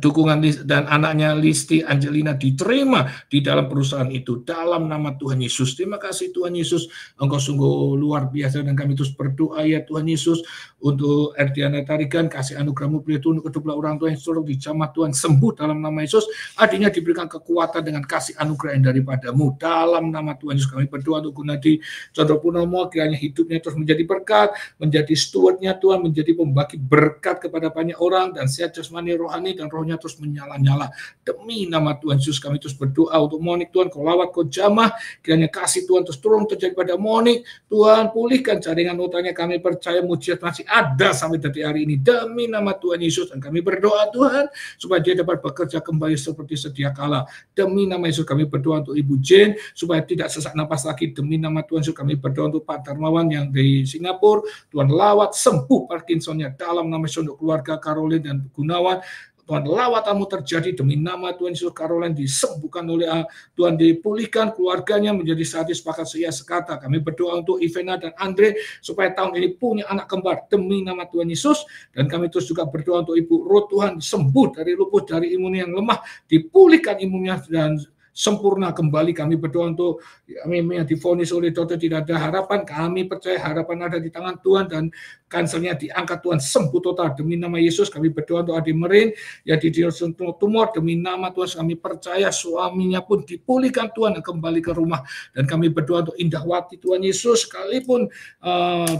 dukungan dan anaknya Listi Angelina diterima di dalam perusahaan itu dalam nama Tuhan Yesus. Terima kasih Tuhan Yesus, Engkau sungguh luar biasa, dan kami terus berdoa ya Tuhan Yesus untuk Erdiana Tarikan, kasih anugerah-Mu boleh turun untuk kedua orang tua yang suruh dijamah Tuhan, sembuh dalam nama Yesus, adiknya diberikan kekuatan dengan kasih anugerah yang daripada-Mu dalam nama Tuhan Yesus. Kami berdoa untuk Gunadi Chandra Purnomo, kiranya hidupnya terus menjadi berkat, menjadi stewardnya Tuhan, menjadi pembagi berkat kepada banyak orang, dan sehat jasmani, rohani, dan rohnya terus menyala-nyala demi nama Tuhan Yesus. Kami terus berdoa untuk Monik Tuhan, Kau lawat, Kau jamah, kiranya kasih Tuhan terus turun terjadi pada Monik. Tuhan pulihkan jaringan utangnya, kami percaya mujizat masih ada sampai dari hari ini demi nama Tuhan Yesus. Dan kami berdoa Tuhan supaya dia dapat bekerja kembali seperti sedia kala demi nama Yesus. Kami berdoa untuk Ibu Jane supaya tidak sesak napas lagi demi nama Tuhan Yesus. Kami berdoa untuk Pak Darmawan yang di Singapura, Tuhan lawat, sembuh Parkinsonnya dalam nama Yesus. Untuk keluarga Caroline dan Gunawan, Tuhan lawat-Mu terjadi demi nama Tuhan Yesus. Caroline disembuhkan oleh Tuhan, dipulihkan keluarganya menjadi saat sepakat seia sekata. Kami berdoa untuk Ivena dan Andre supaya tahun ini punya anak kembar demi nama Tuhan Yesus. Dan kami terus juga berdoa untuk Ibu Ruth, Tuhan sembuh dari lupus, dari imun yang lemah, dipulihkan imunnya dan sempurna kembali. Kami berdoa untuk kami yang divonis oleh dokter tidak ada harapan, kami percaya harapan ada di tangan Tuhan, dan kansernya diangkat Tuhan, sembuh total demi nama Yesus. Kami berdoa untuk Adi Merin yang didiagnosis tumor demi nama Tuhan. Kami percaya suaminya pun dipulihkan Tuhan dan kembali ke rumah. Dan kami berdoa untuk Indahwati Tuhan Yesus, sekalipun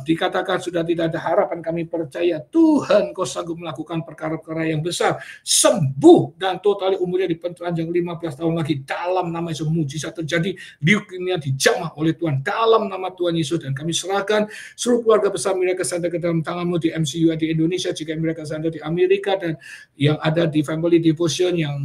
dikatakan sudah tidak ada harapan, kami percaya Tuhan Kau sanggup melakukan perkara-perkara yang besar, sembuh dan total umurnya diperpanjang 15 tahun lagi dalam nama Yesus. Mujizat terjadi, leukemia dijamah oleh Tuhan dalam nama Tuhan Yesus. Dan kami serahkan seluruh keluarga besar Miracle Center ke dalam tangan-Mu di MCU di Indonesia, jika mereka ada di Amerika, dan yang ada di Family Devotion, yang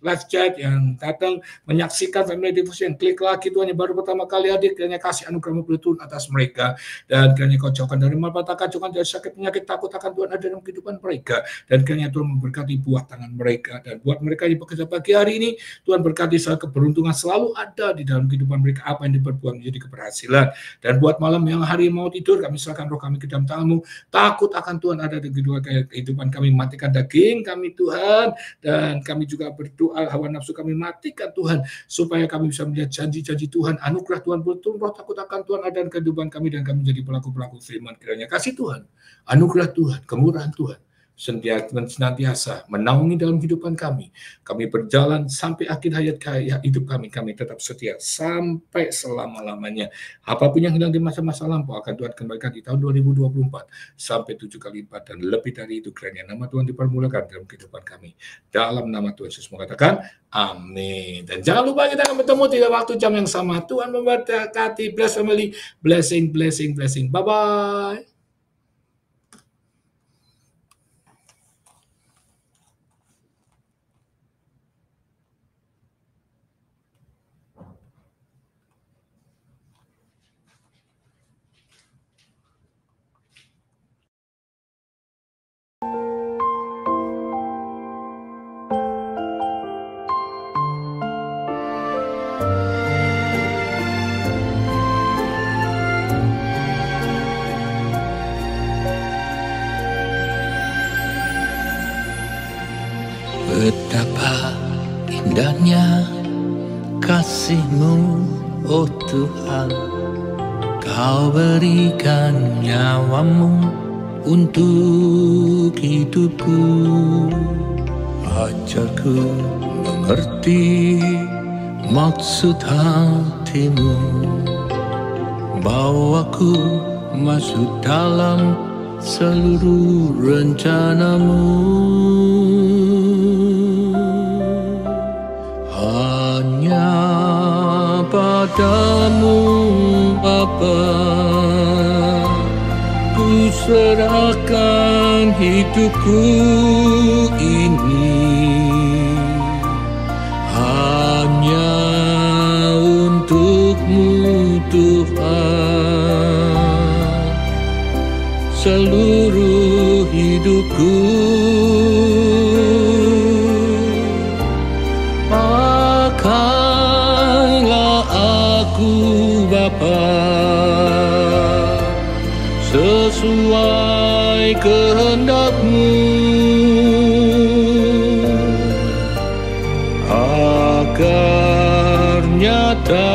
live chat, yang datang menyaksikan Family Devotion, klik lagi Tuhan yang baru pertama kali hadir, kiranya kasih anugerah-Mu berturun atas mereka, dan kiranya Kau jauhkan dari malapetaka, jauhkan dari sakit penyakit, takut akan Tuhan ada dalam kehidupan mereka, dan kiranya Tuhan memberkati buah tangan mereka, dan buat mereka yang bekerja pagi hari ini, Tuhan berkati selalu keberuntungan selalu ada di dalam kehidupan mereka, apa yang diperbuat menjadi keberhasilan. Dan buat malam yang hari mau tidur, kami serahkan roh kami ke dalam tangan-Mu, takut akan Tuhan ada di kehidupan kami, matikan daging kami Tuhan, dan kami juga berdoa hawa nafsu kami matikan Tuhan, supaya kami bisa melihat janji-janji Tuhan, anugerah Tuhan berturun, roh takut akan Tuhan ada dalam kehidupan kami, dan kami menjadi pelaku-pelaku firman. Kiranya kasih Tuhan, anugerah Tuhan, kemurahan Tuhan senantiasa menaungi dalam kehidupan kami. Kami berjalan sampai akhir hayat hidup kami. Kami tetap setia sampai selama-lamanya. Apapun yang hilang di masa-masa lampau akan Tuhan kembalikan di tahun 2024 sampai 7 kali lipat dan lebih dari itu. Kiranya nama Tuhan dipermulakan dalam kehidupan kami. Dalam nama Tuhan Yesus mengatakan amin. Dan jangan lupa kita akan bertemu di waktu jam yang sama. Tuhan memberkati. Bless family. Blessing, blessing, blessing. Bye-bye. Betapa indahnya kasih-Mu, oh Tuhan, Kau berikan nyawa-Mu untuk hidupku. Ajarku mengerti maksud hati-Mu, bawaku masuk dalam seluruh rencana-Mu. Hanya padamu Bapa ku serahkan hidupku ini, hanya untuk-Mu Tuhan, seluruh hidupku. Pakailah aku Bapa sesuai kehendak-Mu, agar nyata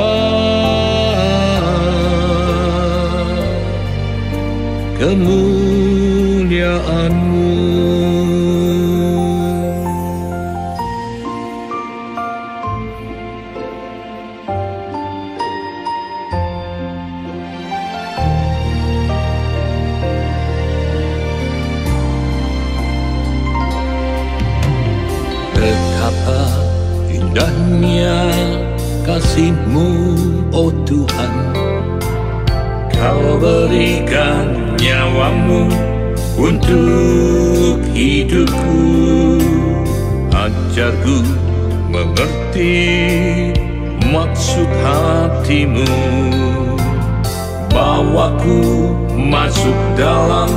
kemuliaan-Mu. Betapa indahnya kasih-Mu, oh Tuhan, Kau berikan nyawa-Mu untuk hidupku. Ajarku mengerti maksud hati-Mu, bawaku masuk dalam